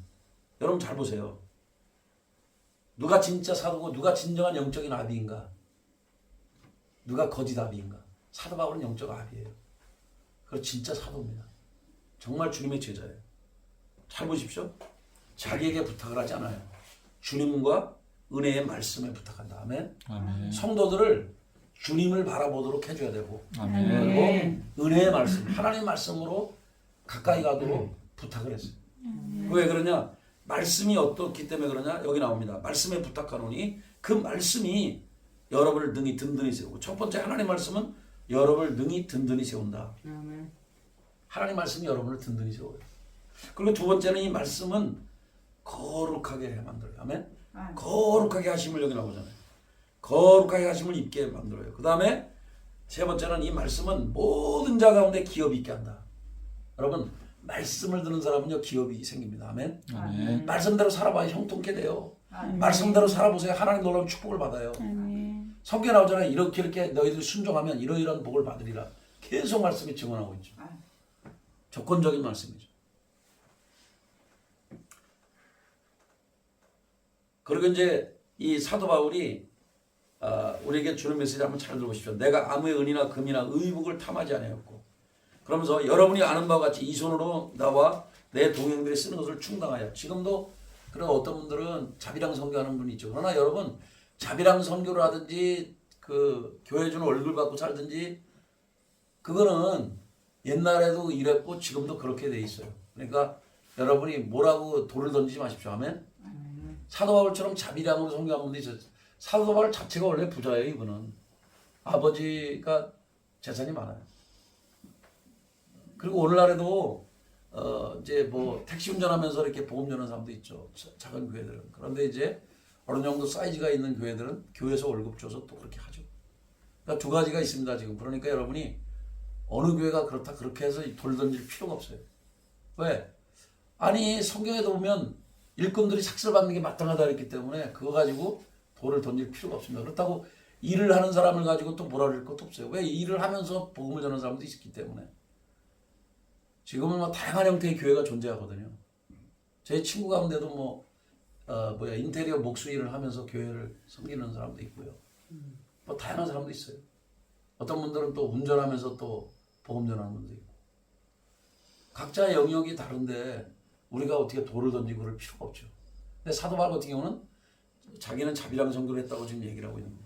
여러분 잘 보세요. 누가 진짜 사도고 누가 진정한 영적인 아비인가? 누가 거짓 아비인가? 사도 바울은 영적 아비예요. 그리고 진짜 사도입니다. 정말 주님의 제자예요. 잘 보십시오. 자기에게 부탁을 하지 않아요. 주님과 은혜의 말씀에 부탁한다. 아멘. 아멘. 성도들을 주님을 바라보도록 해줘야 되고 아멘. 그리고 은혜의 말씀, 하나님의 말씀으로 가까이 가도록 부탁을 했어요. 왜 그러냐? 말씀이 어떻기 때문에 그러냐? 여기 나옵니다. 말씀에 부탁하노니 그 말씀이 여러분을 능히 든든히 세우고, 첫 번째 하나님의 말씀은 여러분을 능히 든든히 세운다. 하나님 말씀이 여러분을 든든히 세워요. 그리고 두 번째는 이 말씀은 거룩하게 만들어요. 아멘. 거룩하게 하심을 여기 나오잖아요. 거룩하게 하심을 입게 만들어요. 그 다음에 세 번째는 이 말씀은 모든 자 가운데 기업이 있게 한다. 여러분 말씀을 듣는 사람은요 기업이 생깁니다. 아멘. 아멘. 말씀대로 살아봐야 형통케 돼요. 말씀대로 살아보세요. 하나님 놀라운 축복을 받아요. 성경에 나오잖아요. 이렇게 너희들이 순종하면 이러이러한 복을 받으리라. 계속 말씀이 증언하고 있죠. 조건적인 말씀이죠. 그리고 이제 이 사도 바울이 우리에게 주는 메시지 한번 잘 들어보십시오. 내가 아무의 은이나 금이나 의복을 탐하지 아니하였고, 그러면서 여러분이 아는 바와 같이 이 손으로 나와 내 동행들이 쓰는 것을 충당하여. 지금도 그런 어떤 분들은 자비랑 선교하는 분이 있죠. 그러나 여러분 자비랑 선교를 하든지 그 교회 주는 월급 받고 살든지 그거는 옛날에도 이랬고 지금도 그렇게 돼 있어요. 그러니까 여러분이 뭐라고 돌을 던지지 마십시오. 아멘. 사도 바울처럼 자비량으로 선교하는 분도 있어요. 사도 바울 자체가 원래 부자예요. 이분은 아버지가 재산이 많아요. 그리고 오늘날에도 이제 뭐 택시 운전하면서 이렇게 복음 전하는 사람도 있죠. 작은 교회들은. 그런데 이제 어느 정도 사이즈가 있는 교회들은 교회에서 월급 줘서 또 그렇게 하죠. 그러니까 두 가지가 있습니다 지금. 그러니까 여러분이 어느 교회가 그렇다 그렇게 해서 돌 던질 필요가 없어요. 왜? 아니 성경에도 보면 일꾼들이 삭슬 받는 게 마땅하다 했기 때문에 그거 가지고 돌을 던질 필요가 없습니다. 그렇다고 일을 하는 사람을 가지고 또 뭐라 그럴 것도 없어요. 왜? 일을 하면서 복음을 전하는 사람도 있기 때문에. 지금은 뭐 다양한 형태의 교회가 존재하거든요. 제 친구 가운데도 뭐 인테리어 목수 일을 하면서 교회를 섬기는 사람도 있고요. 뭐 다양한 사람도 있어요. 어떤 분들은 또 운전하면서 또 복음 전하는 분도 있고. 각자의 영역이 다른데 우리가 어떻게 돌을 던지고 그럴 필요가 없죠. 근데 사도 바울 같은 경우는 자기는 자비랑 선교를 했다고 지금 얘기를 하고 있는 거예요.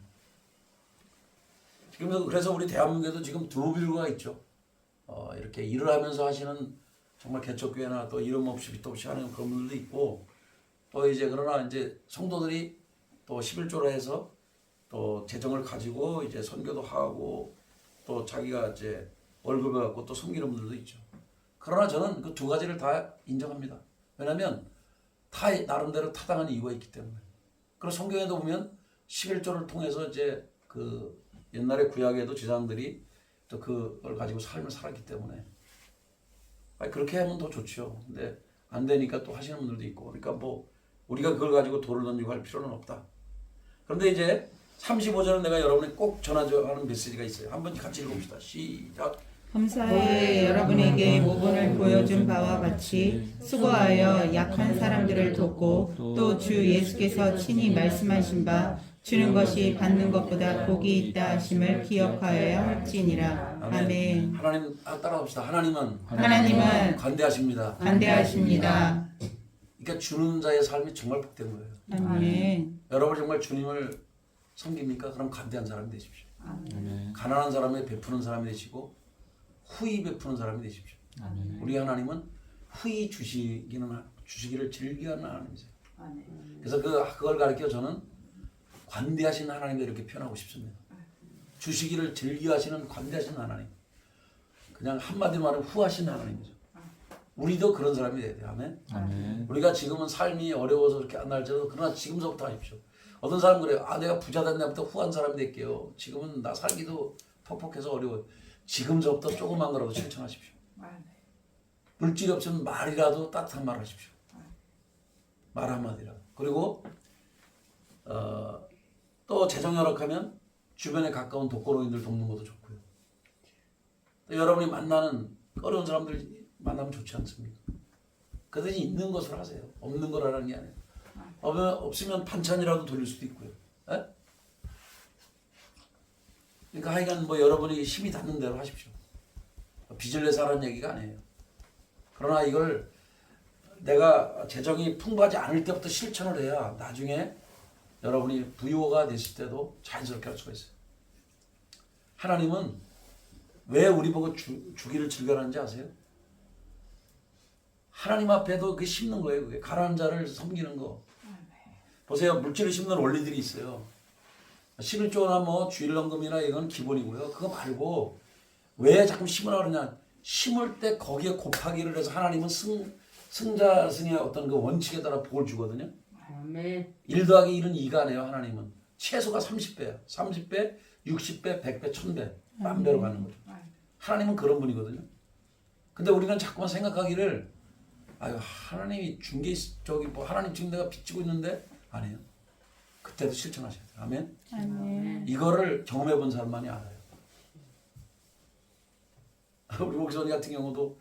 지금 그래서 우리 대한민국에도 지금 두 빌구가 있죠. 이렇게 일을 하면서 하시는 정말 개척교회나 또 이름 없이 빛 없이 하는 그런 분들도 있고 또 이제 그러나 이제 성도들이 또 11조로 해서 또 재정을 가지고 이제 선교도 하고 또 자기가 이제 월급을 갖고 또 섬기는 분들도 있죠. 그러나 저는 그 두 가지를 다 인정합니다. 왜냐하면 다 나름대로 타당한 이유가 있기 때문에. 그리고 성경에도 보면 11조를 통해서 이제 그 옛날에 구약에도 제사장들이 또 그걸 가지고 삶을 살았기 때문에 아니 그렇게 하면 더 좋죠. 근데 안 되니까 또 하시는 분들도 있고 그러니까 뭐 우리가 그걸 가지고 돌을 던지고 할 필요는 없다. 그런데 이제 35절은 내가 여러분에게 꼭 전하는 메시지가 있어요. 한번 같이 읽어봅시다. 시작. 범사에 여러분에게 모본을 보여준 바와 같이 수고하여 약한 사람들을 돕고 또 주 예수께서 친히 말씀하신 바 주는 것이 받는 것보다 복이 있다 하심을 기억하여야 할지니라. 아멘. 하나님 따라합시다. 하나님은 관대하십니다. 관대하십니다. 그러니까 주는 자의 삶이 정말 복된 거예요. 아멘. 여러분 정말 주님을 섬깁니까? 그럼 관대한 사람이 되십시오. 아멘. 가난한 사람에 베푸는 사람이 되시고 후히 베푸는 사람이 되십시오. 아멘. 우리 하나님은 후히 주시기를 즐겨하는 하나님이세요. 그래서 그걸 가르쳐 저는 관대하신 하나님을 이렇게 표현하고 싶습니다. 주시기를 즐겨하시는 관대하신 하나님. 그냥 한마디로 말하면 후하신 하나님이죠. 우리도 그런 사람이 돼야 돼요. 아멘. 아멘. 우리가 지금은 삶이 어려워서 그렇게 안 날지라도 그러나 지금서부터 하십시오. 어떤 사람은 그래요. 내가 부자 된 날부터 후한 사람이 될게요. 지금은 나 살기도 퍽퍽해서 어려워요. 지금서부터 조그만 거라도 실천하십시오. 물질이 없으면 말이라도 따뜻한 말 하십시오. 말 한마디라도. 그리고 또 재정 열악하면 주변에 가까운 독거노인들 돕는 것도 좋고요. 또 여러분이 만나는 어려운 사람들 만나면 좋지 않습니까? 그 대신 있는 것으로 하세요. 없는 거라는 게 아니에요. 없으면 반찬이라도 돌릴 수도 있고요. 에? 그러니까 하여간 뭐 여러분이 힘이 닿는 대로 하십시오. 빚을 내서 하라는 얘기가 아니에요. 그러나 이걸 내가 재정이 풍부하지 않을 때부터 실천을 해야 나중에 여러분이 부유가 됐을 때도 자연스럽게 할 수가 있어요. 하나님은 왜 우리 보고 주기를 즐겨하는지 아세요? 하나님 앞에도 그게 심는 거예요. 그게 가난한 자를 섬기는 거. 보세요. 물질을 심는 원리들이 있어요. 11조나 뭐 주일연금이나 이건 기본이고요. 그거 말고 왜 자꾸 심으라 그러냐. 심을 때 거기에 곱하기를 해서 하나님은 승자승의 어떤 그 원칙에 따라 복을 주거든요. 아멘. 1 더하기 1은 2가 아니에요. 하나님은 최소가 30배야. 30배, 60배, 100배, 1000배 맘대로 가는 거죠. 하나님은 그런 분이거든요. 근데 우리는 자꾸만 생각하기를 하나님이 준 게 저기 뭐 하나님 지금 내가 빚지고 있는데 아니에요. 그때도 실천하셔야 돼요. 아멘. 아멘. 이거를 경험해 본 사람만이 알아요. 우리 목사님 같은 경우도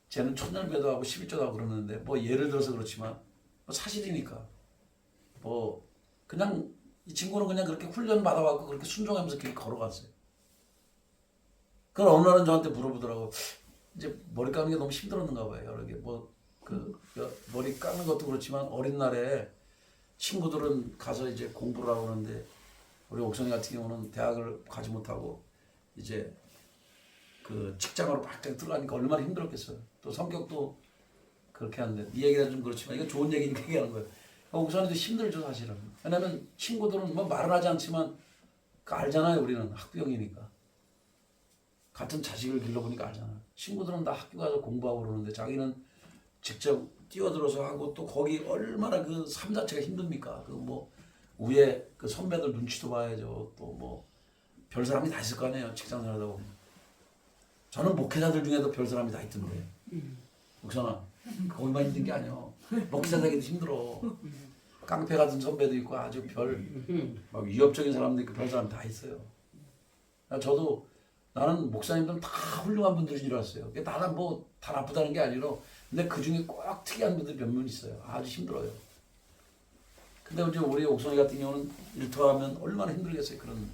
쟤는 천년배도 하고 11조도 하고 그러는데 뭐 예를 들어서 그렇지만 뭐 사실이니까 뭐 그냥 이 친구는 그냥 그렇게 훈련 받아갖고 그렇게 순종하면서 길을 걸어갔어요. 그걸 어느 날은 저한테 물어보더라고. 이제 머리 감는 게 너무 힘들었는가 봐요. 여러 개 머리 감는 것도 그렇지만 어린 날에 친구들은 가서 이제 공부를 하고 그러는데 우리 옥선이 같은 경우는 대학을 가지 못하고 이제 그 직장으로 밖에 들어가니까 얼마나 힘들었겠어요. 또 성격도 그렇게 하는데 이 얘기가 좀 그렇지만 이거 좋은 얘기니까 얘기하는 거예요. 옥선이도 힘들죠 사실은. 왜냐면 친구들은 뭐 말은 하지 않지만 알잖아요. 우리는 학부형이니까. 같은 자식을 길러보니까 알잖아. 친구들은 다 학교 가서 공부하고 그러는데 자기는 직접 뛰어들어서 하고 또 거기 얼마나 그 삶 자체가 힘듭니까? 그 뭐 위에 그 선배들 눈치도 봐야죠. 또 뭐 별 사람이 다 있을 거 아니에요. 직장 생활하다 보면. 저는 목회자들 중에도 별 사람이 다 있던데. 목사나 거기만 힘든 게 아니에요. 목회자 되기도 힘들어. 깡패 같은 선배도 있고 아주 막 위협적인 사람도 있고 별 사람 다 있어요. 저도 나는 목사님들은 다 훌륭한 분들인 줄 알았어요. 나는 뭐 다 나쁘다는 게 아니라 근데 그 중에 꼭 특이한 분들이 몇 명 있어요. 아주 힘들어요. 근데 이제 우리 옥son이 같은 경우는 일터하면 얼마나 힘들겠어요. 그런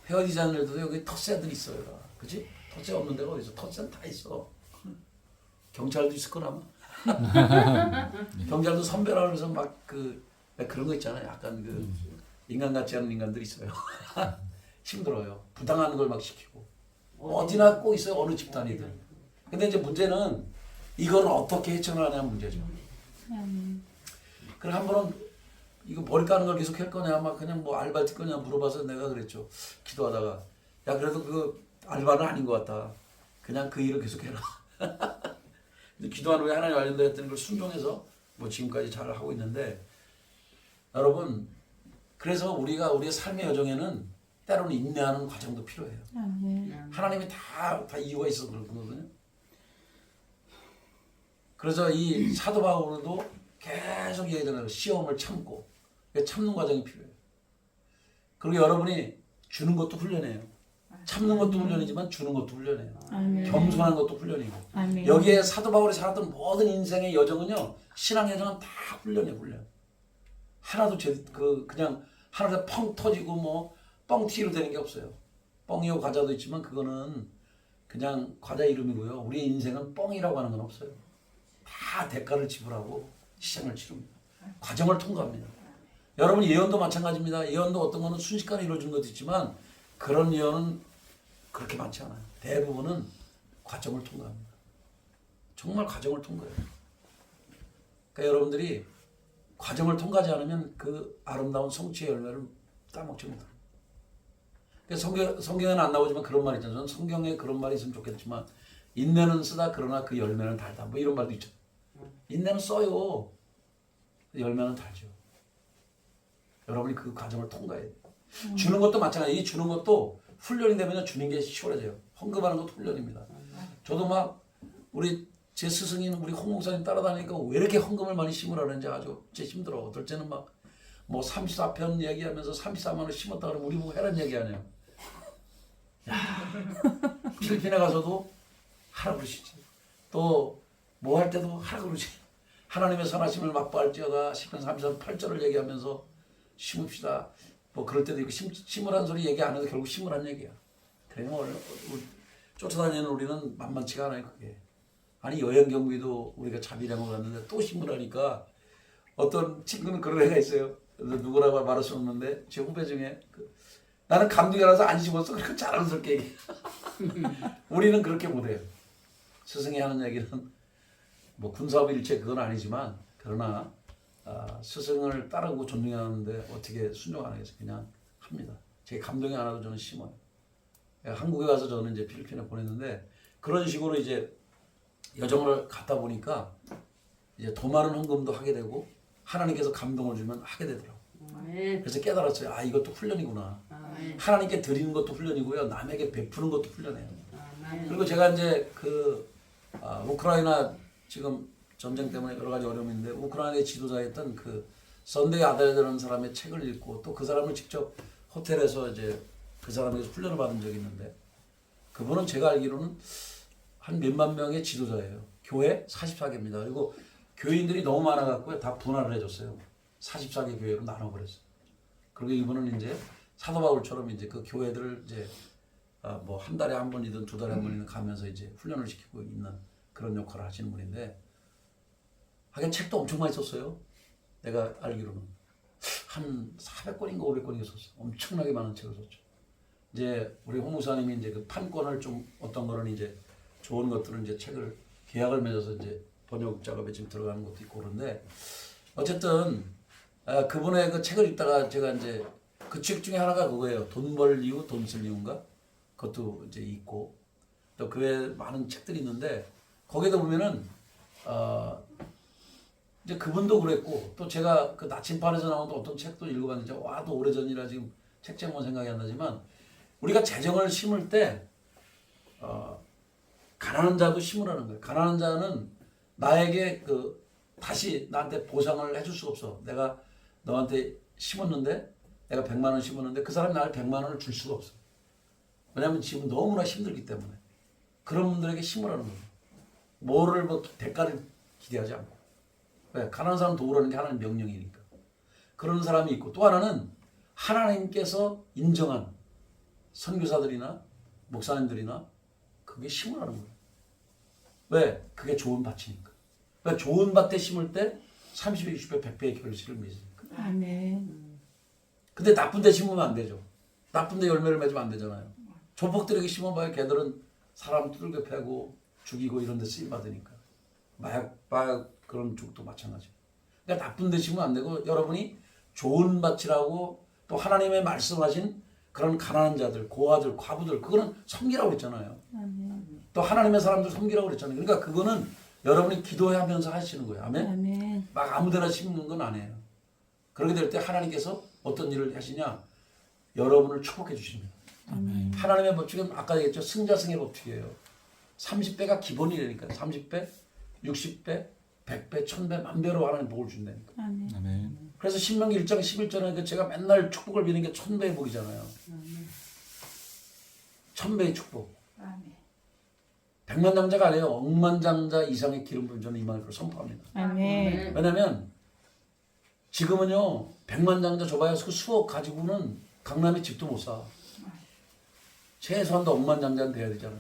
헤어 디자이너들도 여기 텃세들이 있어요. 그치? 텃세 없는 데가 어디 있어? 텃세는 다 있어. 경찰도 있을 거라면. 경찰도 선배라 그래서 막 그런 거 있잖아요. 약간 그 인간 같지 않은 인간들이 있어요. 힘들어요. 부당한 걸 막 시키고. 어디나 꼭 있어요. 어느 집단이든. 근데 이제 문제는 이걸 어떻게 헤쳐나가냐는 문제죠. 그래 한 번은 이거 머리 까는 걸 계속 할 거냐 막 그냥 뭐 알바 뛸 거냐 물어봐서 내가 그랬죠. 기도하다가 야 그래도 그 알바는 아닌 것 같다. 그냥 그 일을 계속 해라. 근데 기도한 후에 하나님 알려드렸던 걸 순종해서 뭐 지금까지 잘 하고 있는데 여러분 그래서 우리가 우리의 삶의 여정에는 때로는 인내하는 과정도 필요해요. 하나님이 다 이유가 있어서 그런 거거든요. 그래서 이 사도 바울도 계속 얘기하잖아요. 시험을 참고 참는 과정이 필요해요. 그리고 여러분이 주는 것도 훈련이에요. 참는 것도 훈련이지만 주는 것도 훈련이에요. 겸손한 것도 훈련이고 아멘. 여기에 사도 바울이 살았던 모든 인생의 여정은요. 신앙 여정은 다 훈련이에요. 훈련. 하나도 그냥 하나도 펑 터지고 뭐 뻥튀기로 되는 게 없어요. 뻥이요 과자도 있지만 그거는 그냥 과자 이름이고요. 우리의 인생은 뻥이라고 하는 건 없어요. 다 대가를 지불하고 시장을 치릅니다. 과정을 통과합니다. 여러분 예언도 마찬가지입니다. 예언도 어떤 거는 순식간에 이루어지는 것도 있지만 그런 예언은 그렇게 많지 않아요. 대부분은 과정을 통과합니다. 정말 과정을 통과해요. 그러니까 여러분들이 과정을 통과하지 않으면 그 아름다운 성취의 열매를 따먹지 못합니다. 그러니까 성경에는 안 나오지만 그런 말이 있잖아요. 저는 성경에 그런 말이 있으면 좋겠지만 인내는 쓰다 그러나 그 열매는 달다. 뭐 이런 말도 있죠. 인내는 써요. 열매는 달죠. 여러분이 그 과정을 통과해야 돼요. 주는 것도 마찬가지예요. 이 주는 것도 훈련이 되면 주는 게 시원해져요. 헌금하는 것도 훈련입니다. 저도 막 우리 제 스승인 우리 홍 목사님 따라다니니까 왜 이렇게 헌금을 많이 심으라는지 아주 제 힘들어. 어떨 때는 막 뭐 34편 얘기하면서 34만 원 심었다 그러면 우리 보고 해란 얘기하네요. 야, 필리핀에 가서도 하라 그러시지. 또 뭐 할 때도 하라 그러지. 하나님의 선하심을 맛보할지어다 시편 33편 8절을 얘기하면서 심읍시다. 뭐 그럴 때도 있고 심으라는 소리 얘기 안 해도 결국 심으라는 얘기야. 그러면 쫓아다니는 우리는 만만치가 않아요. 그게. 아니 여행 경비도 우리가 자비량을 갔는데 또 심으라니까 어떤 친구는 그런 애가 있어요. 누구라고 말할 수 없는데 제 후배 중에 나는 감독이라서 안 심었어. 그렇게 자랑스럽게 얘기해. 우리는 그렇게 못해요. 스승이 하는 얘기는 뭐 군사일체 그건 아니지만 그러나 스승을 따르고 존중하는데 어떻게 순종 안 하겠어요. 그냥 합니다. 제 감동이 안 와도 저는 심어요. 한국에 가서 저는 이제 필리핀에 보냈는데 그런 식으로 이제 여정을 갔다 보니까 이제 더 많은 헌금도 하게 되고 하나님께서 감동을 주면 하게 되더라고요. 그래서 깨달았어요. 아 이것도 훈련이구나. 하나님께 드리는 것도 훈련이고요. 남에게 베푸는 것도 훈련이에요. 그리고 제가 이제 우크라이나 지금 전쟁 때문에 여러 가지 어려움인데 우크라이나의 지도자였던 그 선데이 아달이라는 사람의 책을 읽고 또 그 사람을 직접 호텔에서 이제 그 사람에게서 훈련을 받은 적이 있는데 그분은 제가 알기로는 한 몇만 명의 지도자예요. 교회 44개입니다. 그리고 교인들이 너무 많아갖고 다 분할을 해줬어요. 44개 교회로 나눠버렸어요. 그리고 이분은 이제 사도 바울처럼 이제 그 교회들을 이제 뭐 한 달에 한 번이든 두 달에 한 번이든 가면서 이제 훈련을 시키고 있는 그런 역할을 하시는 분인데 하긴 책도 엄청 많이 썼어요. 내가 알기로는 한 400권인가 500권인가 썼어요. 엄청나게 많은 책을 썼죠. 이제 우리 홍 목사님이 이제 그 판권을 좀 어떤 거는 이제 좋은 것들은 이제 책을 계약을 맺어서 이제 번역 작업에 지금 들어가는 것도 있고 그런데 어쨌든 그분의 그 책을 읽다가 제가 이제 그 책 중에 하나가 그거예요. 돈 벌 이유, 돈 쓸 이유인가? 그것도 이제 있고 또 그 외에 많은 책들이 있는데 거기다 보면은 이제 그분도 그랬고 또 제가 그 나침반에서 나온 어떤 책도 읽어봤는데 와 또 오래전이라 지금 책 제목은 생각이 안 나지만 우리가 재정을 심을 때 가난한 자도 심으라는 거예요. 가난한 자는 나에게 다시 나한테 보상을 해줄 수가 없어. 내가 너한테 심었는데 내가 100만 원 심었는데 그 사람이 나를 100만 원을 줄 수가 없어. 왜냐하면 지금 너무나 힘들기 때문에 그런 분들에게 심으라는 거예요. 뭐를 뭐 대가를 기대하지 않고. 왜? 가난한 사람 도우라는 게 하나님 명령이니까. 그런 사람이 있고 또 하나는 하나님께서 인정한 선교사들이나 목사님들이나 그게 심으라는 거예요. 왜? 그게 좋은 밭이니까. 왜? 좋은 밭에 심을 때 30배, 60배, 100배의 결실을 맺으니까. 아멘. 근데 나쁜 데 심으면 안 되죠. 나쁜 데 열매를 맺으면 안 되잖아요. 조폭들에게 심어봐야 걔들은 사람 두들겨 패고 죽이고 이런 데 쓰임 받으니까. 마약 그런 쪽도 마찬가지. 그러니까 나쁜 데 심으면 안 되고 여러분이 좋은 밭이라고 또 하나님의 말씀하신 그런 가난한 자들, 고아들, 과부들 그거는 섬기라고 그랬잖아요. 또 하나님의 사람들 섬기라고 그랬잖아요. 그러니까 그거는 여러분이 기도하면서 하시는 거예요. 아멘? 아멘. 막 아무데나 심는 건 아니에요. 그렇게 될 때 하나님께서 어떤 일을 하시냐? 여러분을 축복해 주십니다. 하나님의 법칙은 아까 얘기했죠. 승자승의 법칙이에요. 30배가 기본이라니까. 30배, 60배, 100배, 1000배, 만배로 하나님 복을 준다니까. 아멘. 아멘. 그래서 신명기 1장 11절에 제가 맨날 축복을 비는 게 1000배의 복이잖아요. 1000배의 축복. 백만장자가 아니에요. 억만장자 이상의 기름 부은 저는 이만을 선포합니다. 아멘. 왜냐면 지금은요 100만장자 줘봐야 그 수억 가지고는 강남에 집도 못 사. 최소한도 억만장자는 돼야 되잖아요.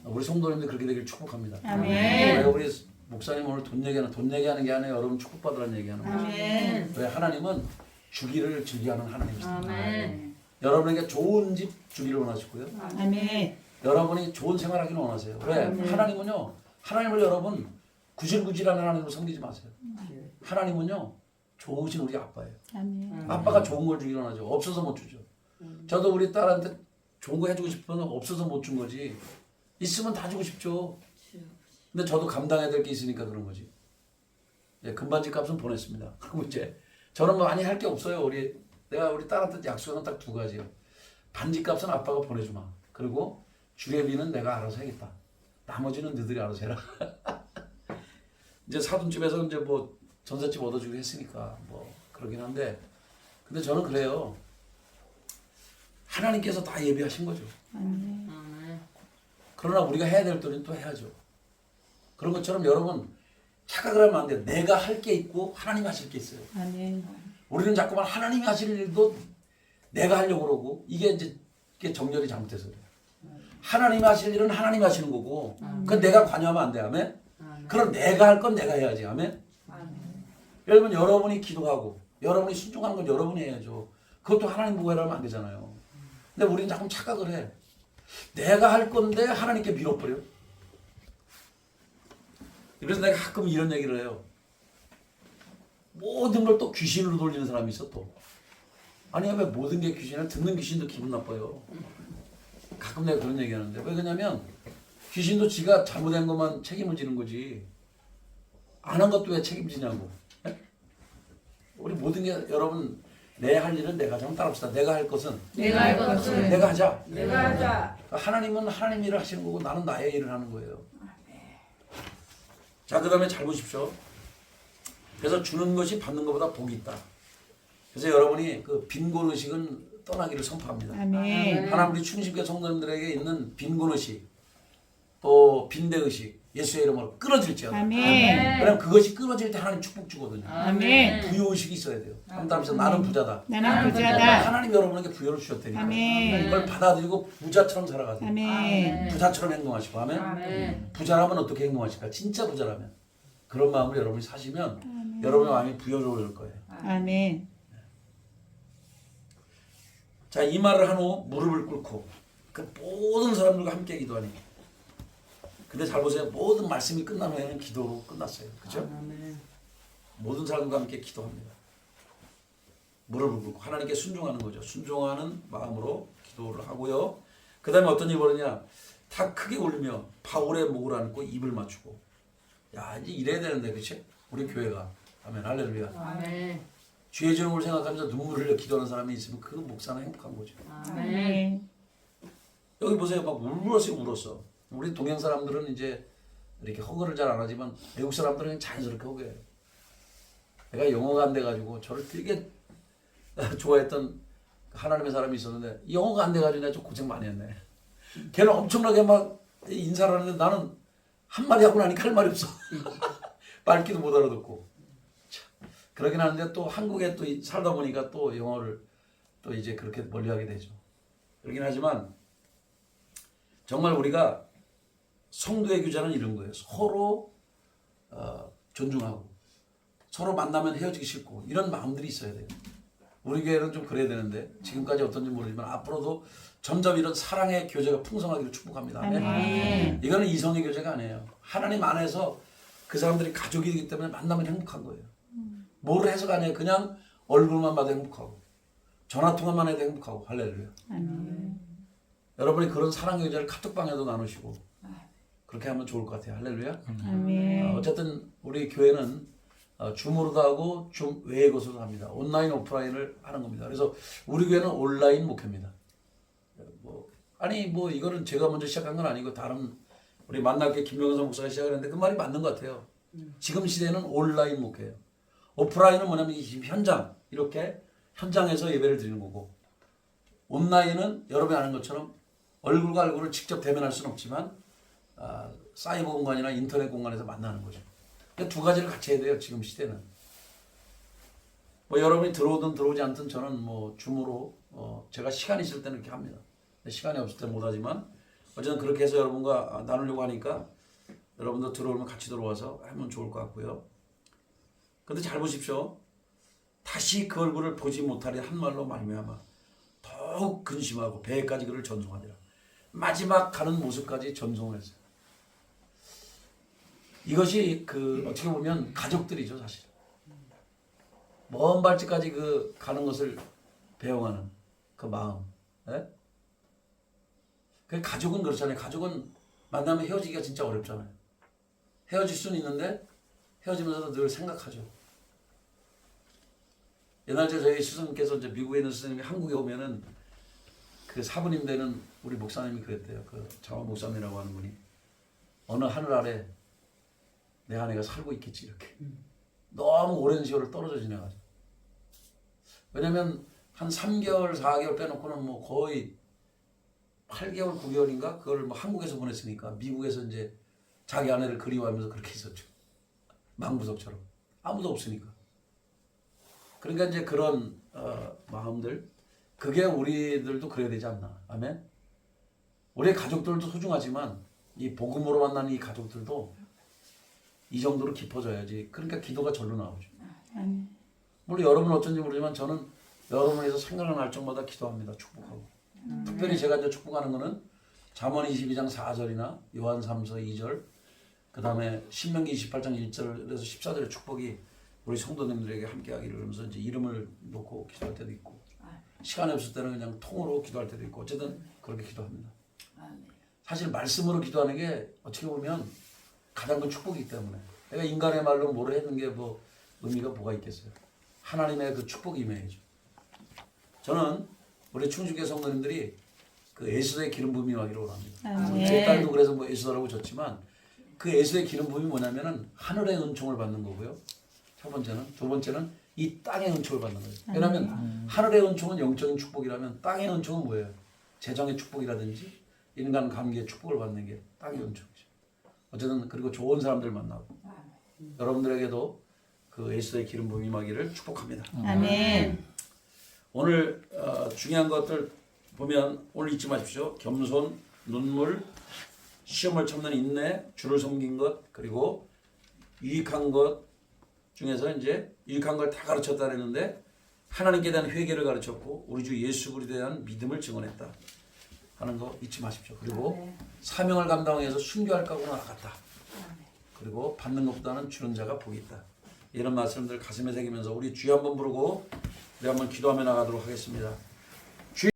우리 성도님들 그렇게 되길 축복합니다. 아멘. 우리 목사님 오늘 돈 얘기하는 게 아니에요. 여러분 축복받으라는 얘기하는 거죠. 아멘. 왜 하나님은 주기를 즐겨하는 하나님이십니다. 아멘. 여러분에게 좋은 집 주기를 원하시고요. 아멘. 여러분이 좋은 생활하기를 원하세요. 왜? 하나님은요. 하나님을 여러분 구질구질한 하나님으로 섬기지 마세요. 하나님은요. 좋으신 우리 아빠예요. 아멘. 아빠가 좋은 걸 주기를 원하죠. 없어서 못 주죠. 저도 우리 딸한테 좋은 거 해주고 싶으면 없어서 못 준 거지. 있으면 다 주고 싶죠. 근데 저도 감당해야 될 게 있으니까 그런 거지. 예, 금반지 값은 보냈습니다. 그리고 이제 저는 뭐 많이 할 게 없어요. 내가 우리 딸한테 약속은 딱 두 가지요. 반지 값은 아빠가 보내주마. 그리고 주례비는 내가 알아서 하겠다. 나머지는 너희들이 알아서 해라. 이제 사돈집에서 이제 뭐 전셋집 얻어주기로 했으니까 뭐 그러긴 한데, 근데 저는 그래요. 하나님께서 다 예비하신 거죠. 아멘. 그러나 우리가 해야 될 돈은 또 해야죠. 그런 것처럼 여러분 착각을 하면 안 돼요. 내가 할 게 있고 하나님 하실 게 있어요. 아멘. 우리는 자꾸만 하나님이 하실 일도 내가 하려고 그러고 이게 정렬이 잘못돼서 그래요. 하나님이 하실 일은 하나님이 하시는 거고 그건 내가 관여하면 안 돼. 아멘? 그럼 내가 할 건 내가 해야지. 아멘? 여러분 여러분이 기도하고 여러분이 순종하는 건 여러분이 해야죠. 그것도 하나님 보고 해라면 안 되잖아요. 근데 우리는 자꾸 착각을 해. 내가 할 건데 하나님께 밀어버려. 그래서 내가 가끔 이런 얘기를 해요. 모든 걸 또 귀신으로 돌리는 사람이 있어 또. 아니 왜 모든 게 귀신이야? 듣는 귀신도 기분 나빠요. 가끔 내가 그런 얘기하는데 왜 그러냐면 귀신도 지가 잘못한 것만 책임을 지는 거지 안 한 것도 왜 책임지냐고. 예? 우리 모든 게 여러분 내 할 일은 내가 좀 따라합시다. 내가 할 것은 내가 할 것은 내가 하자. 내가 하자. 하나님은 하나님 일을 하시는 거고 나는 나의 일을 하는 거예요. 자, 그 다음에 잘 보십시오. 그래서 주는 것이 받는 것보다 복이 있다. 그래서 여러분이 그 빈곤 의식은 떠나기를 선포합니다. 아멘. 하나님 우리 충신교회 성도님들에게 있는 빈곤 의식, 또 빈대 의식, 예수의 이름으로 끊어질지어다. 아멘. 왜냐면 그것이 끊어질 때 하나님 축복 주거든요. 아멘. 부요 의식이 있어야 돼요. 한다면서 나는 부자다. 나는 부자다. 하나님 여러분에게 부여를 주셨다니까. 아멘. 그걸 받아들이고 부자처럼 살아가세요. 아멘. 부자처럼 행동하시고 하면 부자라면 어떻게 행동하실까? 진짜 부자라면 그런 마음으로 여러분이 사시면 여러분의 마음이 부여로울 거예요. 아멘. 자, 이 말을 한 후 무릎을 꿇고 그 모든 사람들과 함께 기도하니. 근데 잘 보세요. 모든 말씀이 끝난 후에는 기도로 끝났어요. 그렇죠? 모든 사람과 함께 기도합니다. 무릎을 꿇고 하나님께 순종하는 거죠. 순종하는 마음으로 기도를 하고요. 그 다음에 어떤 일이 벌어지냐. 다 크게 울며 바울의 목을 안고 입을 맞추고. 야, 이제 이래야 되는데, 그렇지? 우리 교회가. 아멘, 할렐루야. 아멘. 죄의 증오를 생각하면서 눈물을 흘려 기도하는 사람이 있으면 그 목사는 행복한 거죠. 아멘. 여기 보세요. 막 울었어. 우리 동양 사람들은 이제 이렇게 허그를 잘 안 하지만 외국 사람들은 그냥 자연스럽게 허그해요. 내가 영어가 안 돼가지고 저를 되게 좋아했던 하나님의 사람이 있었는데 영어가 안 돼가지고 내가 좀 고생 많이 했네. 걔는 엄청나게 막 인사를 하는데 나는 한마디 하고 나니까 할 말이 없어. 말귀도 못 알아듣고. 참, 그러긴 하는데 또 한국에 또 살다 보니까 또 영어를 또 이제 그렇게 멀리 하게 되죠. 그러긴 하지만 정말 우리가 성도의 규제는 이런 거예요. 서로 존중하고 서로 만나면 헤어지기 싫고 이런 마음들이 있어야 돼요. 우리 교회는 좀 그래야 되는데 지금까지 어떤지 모르지만 앞으로도 점점 이런 사랑의 교제가 풍성하기를 축복합니다. 아멘. 이거는 이성의 교제가 아니에요. 하나님 안에서 그 사람들이 가족이기 때문에 만나면 행복한 거예요. 뭐를 해서가 아니에요. 그냥 얼굴만 봐도 행복하고 전화통화만 해도 행복하고. 할렐루야. 여러분이 그런 사랑의 교제를 카톡방에도 나누시고 그렇게 하면 좋을 것 같아요. 할렐루야. 어쨌든 우리 교회는 줌으로도 하고 줌 외의 곳으로도 합니다. 온라인 오프라인을 하는 겁니다. 그래서 우리 교회는 온라인 목회입니다. 뭐 이거는 제가 먼저 시작한 건 아니고 다른 우리 만날게 김명선 목사가 시작을 했는데 그 말이 맞는 것 같아요. 지금 시대는 온라인 목회예요. 오프라인은 뭐냐면 지금 현장 이렇게 현장에서 예배를 드리는 거고 온라인은 여러분이 아는 것처럼 얼굴과 얼굴을 직접 대면할 수는 없지만 사이버 공간이나 인터넷 공간에서 만나는 거죠. 두 가지를 같이 해야 돼요. 지금 시대는. 뭐 여러분이 들어오든 들어오지 않든 저는 뭐 줌으로 제가 시간이 있을 때는 이렇게 합니다. 시간이 없을 때 못하지만 어쨌든 그렇게 해서 여러분과 나누려고 하니까 여러분도 들어오면 같이 들어와서 하면 좋을 것 같고요. 근데 잘 보십시오. 다시 그 얼굴을 보지 못하리 한 말로 말미암아 더욱 근심하고 배에까지 그를 전송하리라. 마지막 가는 모습까지 전송을 했어요. 이것이 어떻게 보면 가족들이죠, 사실. 먼 발치까지 가는 것을 배웅하는 그 마음. 예? 그 가족은 그렇잖아요. 가족은 만나면 헤어지기가 진짜 어렵잖아요. 헤어질 수는 있는데 헤어지면서도 늘 생각하죠. 옛날 저희 스승님께서 이제 미국에 있는 스승님이 한국에 오면은 그 사부님 되는 우리 목사님이 그랬대요. 그 장원 목사님이라고 하는 분이 어느 하늘 아래 내 아내가 살고 있겠지 이렇게. 너무 오랜 세월을 떨어져 지내가지고. 왜냐면 한 3개월, 4개월 빼놓고는 뭐 거의 8개월, 9개월인가 그걸 뭐 한국에서 보냈으니까 미국에서 이제 자기 아내를 그리워하면서 그렇게 있었죠. 망부석처럼 아무도 없으니까. 그러니까 이제 그런 마음들 그게 우리들도 그래야 되지 않나. 아멘. 우리의 가족들도 소중하지만 이 복음으로 만나는 이 가족들도 이 정도로 깊어져야지. 그러니까 기도가 절로 나오죠. 물론 여러분은 어쩐지 모르지만 저는 여러분에 대해서 생각날 적마다 기도합니다. 축복하고. 특별히 제가 이제 축복하는 거는 잠언 22장 4절이나 요한 3서 2절 그 다음에 신명기 28장 1절에서 14절의 축복이 우리 성도님들에게 함께하기를 그러면서 이제 이름을 놓고 기도할 때도 있고 시간이 없을 때는 그냥 통으로 기도할 때도 있고 어쨌든 그렇게 기도합니다. 사실 말씀으로 기도하는 게 어떻게 보면 가장 큰 축복이기 때문에 내가 인간의 말로 뭐를 했는 게 뭐 의미가 뭐가 있겠어요. 하나님의 그 축복이 임해야죠. 저는 우리 충주교 성도님들이 그 에스더의 기름 부음이 임하기를 원합니다. 제 딸도 그래서 뭐 에스더라고 줬지만 그 에스더의 기름 부음이 뭐냐면은 하늘의 은총을 받는 거고요. 첫 번째는 두 번째는 이 땅의 은총을 받는 거예요. 왜냐하면 하늘의 은총은 영적인 축복이라면 땅의 은총은 뭐예요? 재정의 축복이라든지 인간 관계의 축복을 받는 게 땅의 은총이죠. 어쨌든 그리고 좋은 사람들 만나고 여러분들에게도 그 에스더의 기름 부음이 임하기를 축복합니다. 아멘. 오늘 중요한 것들 보면 오늘 잊지 마십시오. 겸손, 눈물, 시험을 참는 인내, 주를 섬긴 것, 그리고 유익한 것 중에서 이제 유익한 걸 다 가르쳤다 그랬는데 하나님께 대한 회개를 가르쳤고 우리 주 예수 그리스도에 대한 믿음을 증언했다 하는 거 잊지 마십시오. 그리고 사명을 감당해서 순교할 각오는 나갔다. 그리고 받는 것보다는 주는 자가 복이 있다. 이런 말씀들 가슴에 새기면서 우리 주여 한번 부르고 우리 한번 기도하며 나가도록 하겠습니다.